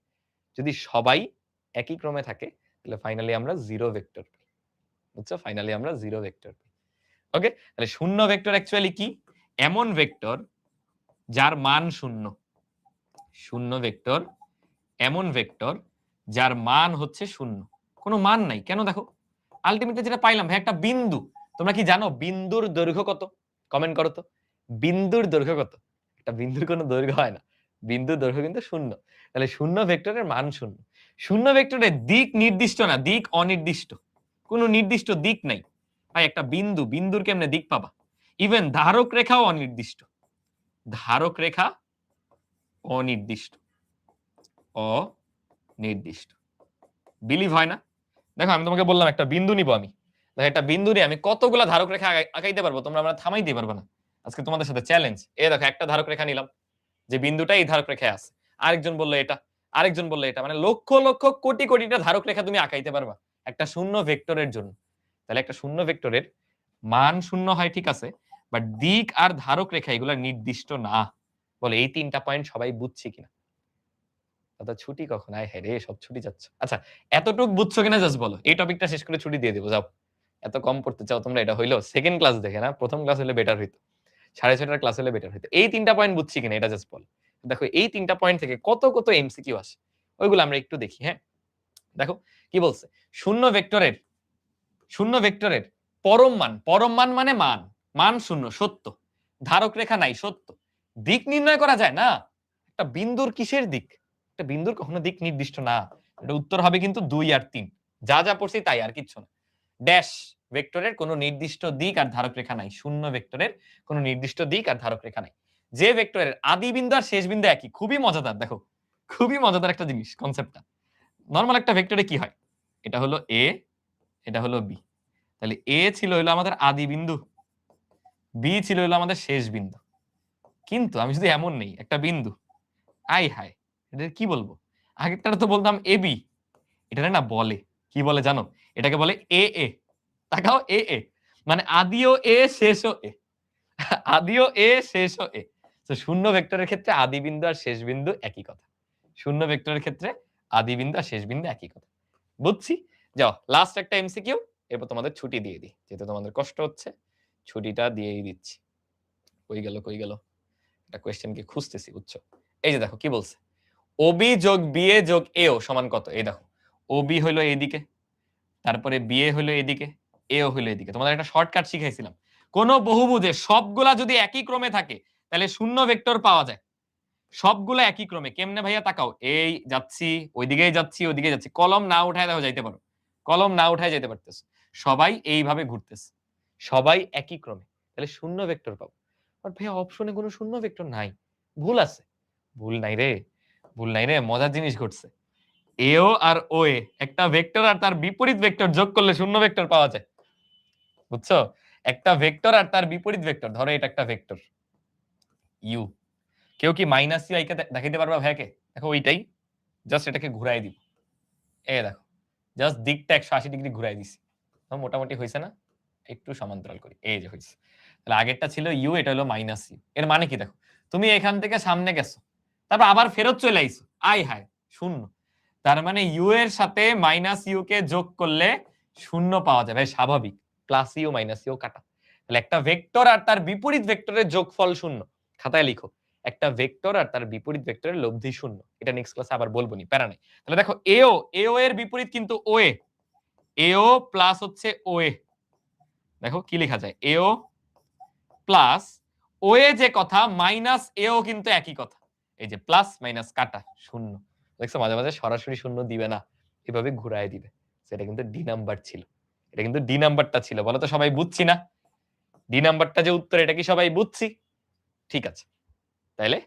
যদি সবাই একই ক্রমে থাকে তাহলে ফাইনালি আমরা জিরো ভেক্টর পাই। বুঝছো? ফাইনালি আমরা জিরো ভেক্টর পাই। ওকে, তাহলে শূন্য ভেক্টর অ্যাকচুয়ালি কি? এমন ভেক্টর যার মান শূন্য। শূন্য ভেক্টর এমন ভেক্টর যার মান হচ্ছে শূন্য, কোনো মান নাই। কেন? দেখো আলটিমেটলি যেটা পাইলাম ভাই একটা বিন্দু। তোমরা কি জানো বিন্দুর দৈর্ঘ্য কত? কমেন্ট করো তো, বিন্দুর দৈর্ঘ্য কত? একটা বিন্দুর কোনো দৈর্ঘ্য হয় না, বিন্দুর দৈর্ঘ্য কিন্তু শূন্য। তাহলে শূন্য ভেক্টরের মান শূন্য। শূন্য ভেক্টরের দিক নির্দিষ্ট না, দিক অনির্দিষ্ট, কোনো নির্দিষ্ট দিক নাই। ভাই একটা বিন্দু, বিন্দুর কেমনে দিক পাবা? ইভেন ধারক রেখাও অনির্দিষ্ট, ধারক রেখা অনির্দিষ্ট, অনির্দিষ্ট। বিলিভ হয় না? দেখো আমি তোমাকে বললাম একটা বিন্দু নিব আমি, দেখো একটা বিন্দু নিয়ে আমি কতগুলা ধারক রেখা আঁকাইতে পারবো, তোমরা আমরা থামাইতে পারবে না। আজকে তোমাদের সাথে চ্যালেঞ্জ। এই দেখো একটা ধারক রেখা নিলাম, যে বিন্দুটা এই ধারক রেখায় আছে, আরেকজন বললো এটা, আরেকজন বললো এটা, মানে লক্ষ লক্ষ কোটি কোটিটা ধারক রেখা তুমি আঁকাইতে পারবা একটা শূন্য ভেক্টরের জন্য। তাহলে একটা শূন্য ভেক্টরের মান শূন্য হয় ঠিক আছে, বাট দিক আর ধারক রেখা এগুলা নির্দিষ্ট না। বলে এই তিনটা পয়েন্ট সবাই বুঝছি কিনা? দাদা ছুটি কখন? আয় হ্যাঁ রে, সব ছুটি যাচ্ছ। আচ্ছা এতটুকু বুঝছো কিনা জাস্ট বলো, এই টপিকটা শেষ করে ছুটি দিয়ে দেবো, যাও। এত কম পড়তে চাও তোমরা? এটা হইলো সেকেন্ড ক্লাস দেখে না, প্রথম ক্লাস হলে বেটার হইতো, 6:30টার ক্লাস হলে বেটার হইতো। এই তিনটা পয়েন্ট বুঝছি কিনা এটা জাস্ট বলো। দেখো এই তিনটা পয়েন্ট থেকে কত কত এমসিকিউ আসে, ওইগুলো আমরা একটু দেখি। হ্যাঁ দেখো কি বলছে, শূন্য ভেক্টরের, শূন্য ভেক্টরের পরম মান, পরম মান মানে মান, মান শূন্য সত্য, ধারক রেখা নাই সত্য, দিক নির্ণয় করা যায় না। একটা বিন্দুর কিসের দিক? একটা বিন্দুর কখনো দিক নির্দিষ্ট না। এটা উত্তর হবে কিন্তু 2 আর 3, যা যা পড়ছি তাই, আর কিচ্ছু না। ড্যাশ ভেক্টরের কোনো নির্দিষ্ট দিক আর ধারক রেখা নাই। শূন্য ভেক্টরের কোনো নির্দিষ্ট দিক আর ধারক রেখা নাই। যে ভেক্টরের আদি বিন্দু আর শেষ বিন্দু একই, খুবই মজাদার দেখো। খুবই মজাদার একটা জিনিস কনসেপ্টটা। নরমাল একটা ভেক্টরে কি হয়? এটা হলো A, এটা হলো B। তাহলে A ছিল হলো আমাদের আদি বিন্দু, B ছিল হলো আমাদের শেষ বিন্দু। কিন্তু আমি যদি এমন নেই একটা বিন্দু, আয় হায়! এটাকে কি বলবো? আগেরটারে তো বলতাম AB, এটারে না বলে, কি বলে জানো? এটাকে বলে AA। তাকাও AA, মানে আদিও A শেষও A। আদিও A শেষও A। তো শূন্য ভেক্টরের ক্ষেত্রে আদি বিন্দু আর শেষ বিন্দু একই কথা। শূন্য ভেক্টরের ক্ষেত্রে আদি বিন্দু আর শেষ বিন্দু একই কথা। বুঝছি? যাও লাস্ট একটা এমসিকিউ, এরপর তোমাদের ছুটি দিয়ে দিই। যেহেতু তোমাদের কষ্ট হচ্ছে, ছুটিটা দিয়েই দিচ্ছি। কই গেল, কই গেল? একটা কোয়েশ্চেন কি খুঁজতেছি, বুঝছো? এই যে দেখো কি বলছে? OB যোগ BA যোগ AO সমান কত? এই দেখো। OB হইলো এইদিকে, তারপরে BA হইলো এদিকে, AO হইলো এদিকে। তোমাদের একটা শর্টকাট শিখাইছিলাম। কোন বহুভুজে সবগুলা যদি একই ক্রমে থাকে, তাহলে শূন্য ভেক্টর পাওয়া যায়। সবগুলা একই ক্রমে। কেমনে ভাইয়া তাকাও? এই যাচ্ছি, ওইদিকেই যাচ্ছি, ওইদিকে যাচ্ছি। কলম না উঠায় দেখো যাইতে পারো। কলম না উঠায় যেতে পারতেছ। সবাই এইভাবে ঘুরতেছে। সবাই একই ক্রমে। তাহলে শূন্য ভেক্টর পাবো। বাট ভাইয়া অপশনে কোনো শূন্য ভেক্টর নাই। ভুল আছে। ভুল নাই রে। ভুল নাই রে। মজার জিনিস ঘটছে। AO আর OA একটা ভেক্টর আর তার বিপরীত ভেক্টর যোগ করলে শূন্য ভেক্টর পাওয়া যায়। বুঝছো? একটা ভেক্টর আর তার বিপরীত ভেক্টর। ধরো এটা একটা ভেক্টর U। কেউ কি মাইনাস ইউ আইকে দেখাইতে পারবা ভাইয়াকে? দেখো ওইটাই, জাস্ট এটাকে ঘুরাই দিব। এই দেখো, জাস্ট দিকটা 180 ডিগ্রি ঘুরাই দিছি। মোটামুটি হইছে না? একটু সমান্তরাল করি। এই যে হইছে। তাহলে আগেরটা ছিল ইউ, এটা হলো মাইনাস ইউ। এর মানে কি দেখো? তুমি এখান থেকে সামনে গেছো, তারপর আবার ফেরত চলে আইছো। আয় হায়, শূন্য। তার মানে ইউ এর সাথে মাইনাস ইউ কে যোগ করলে শূন্য পাওয়া যাবে, স্বাভাবিক। প্লাস ইউ মাইনাস ইউ কাটা। তাহলে একটা ভেক্টর আর তার বিপরীত ভেক্টরের যোগফল শূন্য। খাতায় লিখো, একটা ভেক্টর আর তার বিপরীত ভেক্টরের লব্ধি শূন্য। এটা নেক্সট ক্লাসে আবার বলবো নি, প্যারা নাই। তাহলে দেখো এও, এও এর বিপরীত কিন্তু ওএ। এও প্লাস হচ্ছে ওএ। দেখো কি লেখা যায়? এও প্লাস ওএ যে কথা, মাইনাস এও কিন্তু একই কথা। এই যে প্লাস মাইনাস কাটা শূন্য। দেখছো মাঝে মাঝে সরাসরি শূন্য দিবে না, এভাবে ঘুরায় দিবে। সেটা কিন্তু ডি নাম্বার ছিল। এটা কিন্তু ডি নাম্বারটা ছিল। বলো তো সবাই বুঝছি না? ডি নাম্বারটা যে উত্তর, এটা কি সবাই বুঝছি? ঠিক আছে। তাইলে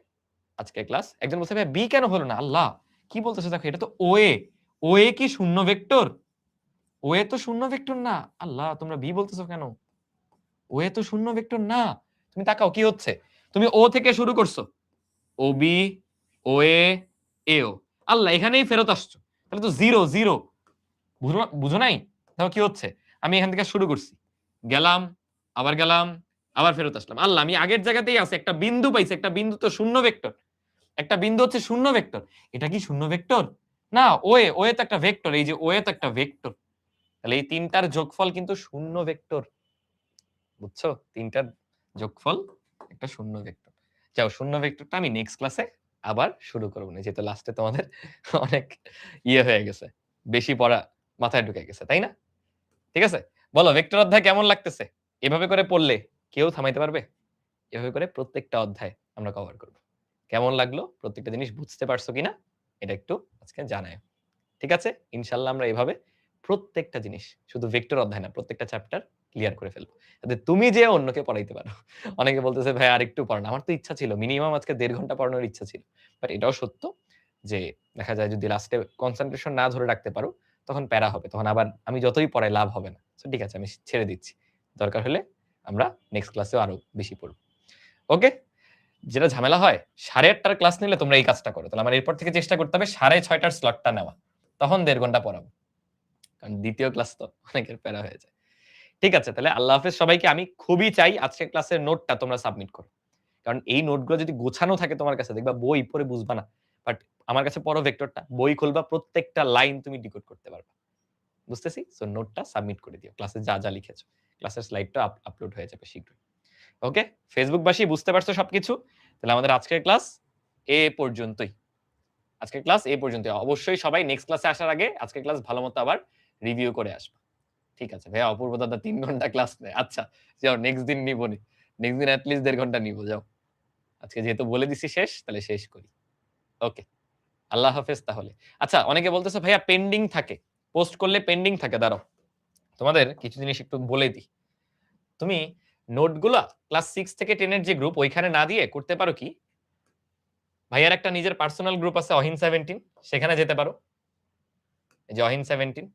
আজকে ক্লাস, একজন বলছে ভাই বি কেন হলো না? আল্লাহ, কি বলতেছে দেখো, এটা তো ওএ। ওএ কি শূন্য ভেক্টর? ওএ তো শূন্য ভেক্টর না। আল্লাহ, তোমরা বি বলতেছো কেন? ওএ তো শূন্য ভেক্টর না। তুমি তাকাও কি হচ্ছে। তুমি ও থেকে শুরু করছো, ওবি, ওএ, এও। আল্লাহ, এখানেই ফেরত আসছো। তাহলে তো জিরো জিরো। বুঝো নাই? দেখো কি হচ্ছে। আমি এখান থেকে শুরু করছি, গেলাম, আবার গেলাম, আবার ফেরত আসলাম। আল্লাহ, আমি আগের জায়গাতেই আছি। একটা বিন্দু পাইছি। একটা বিন্দু তো শূন্য ভেক্টর। একটা বিন্দু হচ্ছে শূন্য ভেক্টর। এটা কি শূন্য ভেক্টর? না, ওএ, ওএ তো একটা ভেক্টর। এই যে ওএ তো একটা ভেক্টর। তাহলে এই তিনটার যোগফল কিন্তু শূন্য ভেক্টর। বুঝছো? তিনটার যোগফল একটা শূন্য ভেক্টর। যাও, শূন্য ভেক্টরটা আমি নেক্সট ক্লাসে আবার শুরু করব না, যেহেতু লাস্টে তোমাদের অনেক ইয়ে হয়ে গেছে, বেশি পড়া মাথায় ঢুকে গেছে, তাই না? ঠিক আছে, বলো ভেক্টর অধ্যায় কেমন লাগতেছে? এভাবে করে পড়লে কেউ থামাইতে পারবে? এভাবে করে প্রত্যেকটা অধ্যায় আমরা কভার করব। কেমন লাগলো? প্রত্যেকটা জিনিস বুঝতে পারছো কিনা এটা একটু আজকে জানায়। ঠিক আছে, ইনশাআল্লাহ আমরা এভাবে প্রত্যেকটা জিনিস, শুধু ভেক্টর অধ্যায় না, প্রত্যেকটা চ্যাপ্টার ক্লিয়ার করে ফেলবো, যাতে তুমি যে অন্যকে পড়াইতে পারো। অনেকে বলতেছে ভাই আরেকটু পড়ান। আমার তো ইচ্ছা ছিল মিনিমাম আজকে 1.5 ঘন্টা পড়ানোর ইচ্ছা ছিল। বাট এটাও সত্য যে দেখা যায় যদি লাস্টে কনসেন্ট্রেশন না ধরে রাখতে পারো, তখন প্যারা হবে। তখন আবার আমি যতই পড়াই লাভ হবে না। সো ঠিক আছে, আমি ছেড়ে দিচ্ছি। দরকার হলে আমরা নেক্সট ক্লাসেও আরো বেশি পড়ব। ওকে? যেটা ঝামেলা হয়, 8:30টার ক্লাস নিলে তোমরা এই কাজটা করো। তাহলে আমার এরপর থেকে চেষ্টা করতে হবে 6:30টার স্লটটা নেওয়া। তখন 1.5 ঘন্টা পড়াবো। কারণ দ্বিতীয় ক্লাস তো অনেকের প্যারা হয়ে যায়। ঠিক আছে, তাহলে আল্লাহ হাফেজ সবাইকে। আমি খুবই চাই আজকের ক্লাসের নোটটা তোমরা সাবমিট করো। কারণ এই নোটগুলো যদি গোছানো থাকে তোমার কাছে, দেখবা বই পড়ে বুঝবা না। বাট আমার কাছে পড়ো ভেক্টরটা, বই খুলবা, প্রত্যেকটা লাইন তুমি ডিকোড করতে পারবা। বুঝতেছি? সো নোটটা সাবমিট করে দিও। ক্লাসে যা যা লিখেছো। ক্লাসের স্লাইডটা আপলোড হয়ে যাবে শীঘ্রই। ওকে? ফেসবুকবাসী বুঝতে পারছো সবকিছু? তাহলে আমাদের আজকের ক্লাস এ পর্যন্তই। আজকের ক্লাস এই পর্যন্তই। অবশ্যই সবাই নেক্সট ক্লাসে আসার আগে আজকের ক্লাস ভালোমতো আবার রিভিউ করে আসবা। ঠিক আছে ভাইয়া, অপূর্ব দাদা 3 ঘন্টা ক্লাস নেয়। আচ্ছা, যাও নেক্সট দিন নিবনি। নেক্সট দিন এট লিস্ট 1.5 ঘন্টা নিব, যাও। আজকে যেহেতু বলে দিছি শেষ, তাহলে শেষ করি। ওকে। আল্লাহ হাফেজ তাহলে। আচ্ছা, অনেকে বলতেছে ভাইয়া পেন্ডিং থাকে। পোস্ট করলে পেন্ডিং থাকে, দাঁড়াও। তোমাদের কিছু জিনিস একটু বলে দিই। তুমি নোটগুলা ক্লাস 6 থেকে 10 এর যে গ্রুপ ওইখানে না দিয়ে করতে পারো কি? ভাইয়ার একটা নিজের পার্সোনাল গ্রুপ আছে অহিন 17, সেখানে যেতে পারো। এই যে অহিন 17,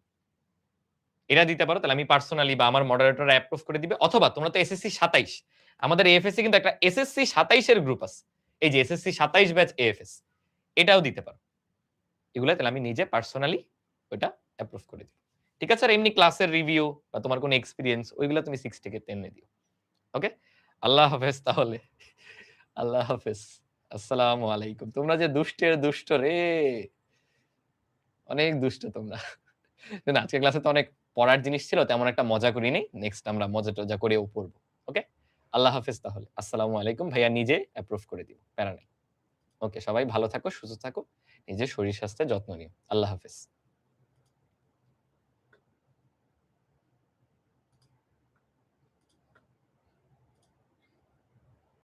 এটা দিতে পারো। তাহলে আমি পার্সোনালি বা আমার মডারেটররা অ্যাপ্রুভ করে দিবে। অথবা তোমরা তো এসএসসি 27, আমাদের এএফএস এ কিন্তু একটা এসএসসি 27 এর গ্রুপ আছে। এই যে এসএসসি 27 ব্যাচ এএফএস, এটাও দিতে পারো। এগুলা তাহলে আমি নিজে পার্সোনালি ওইটা অ্যাপ্রুভ করে দিব। ঠিক আছে? আর এমনি ক্লাসের রিভিউ বা তোমার কোনো এক্সপেরিয়েন্স ওইগুলা তুমি 6 থেকে 10 এ দিও। ওকে? আল্লাহ হাফেজ তাহলে। আল্লাহ হাফেজ। আসসালামু আলাইকুম। তোমরা যে দুষ্টের দুষ্ট রে! অনেক দুষ্ট তোমরা। না আজকের ক্লাসে তো অনেক পড়ার জিনিস ছিল। তেমন একটা মজা করি নাই। নেক্সট আমরা মজা-টজা করেও পড়ব। ওকে? আল্লাহ হাফেজ তাহলে। আসসালামু আলাইকুম। ভাইয়া নিজে অ্যাপ্রুভ করে দিব। প্যারা নাই। ওকে, সবাই ভালো থাকো, সুস্থ থাকো। নিজের শরীর স্বাস্থ্যের যত্ন নিও। আল্লাহ হাফেজ।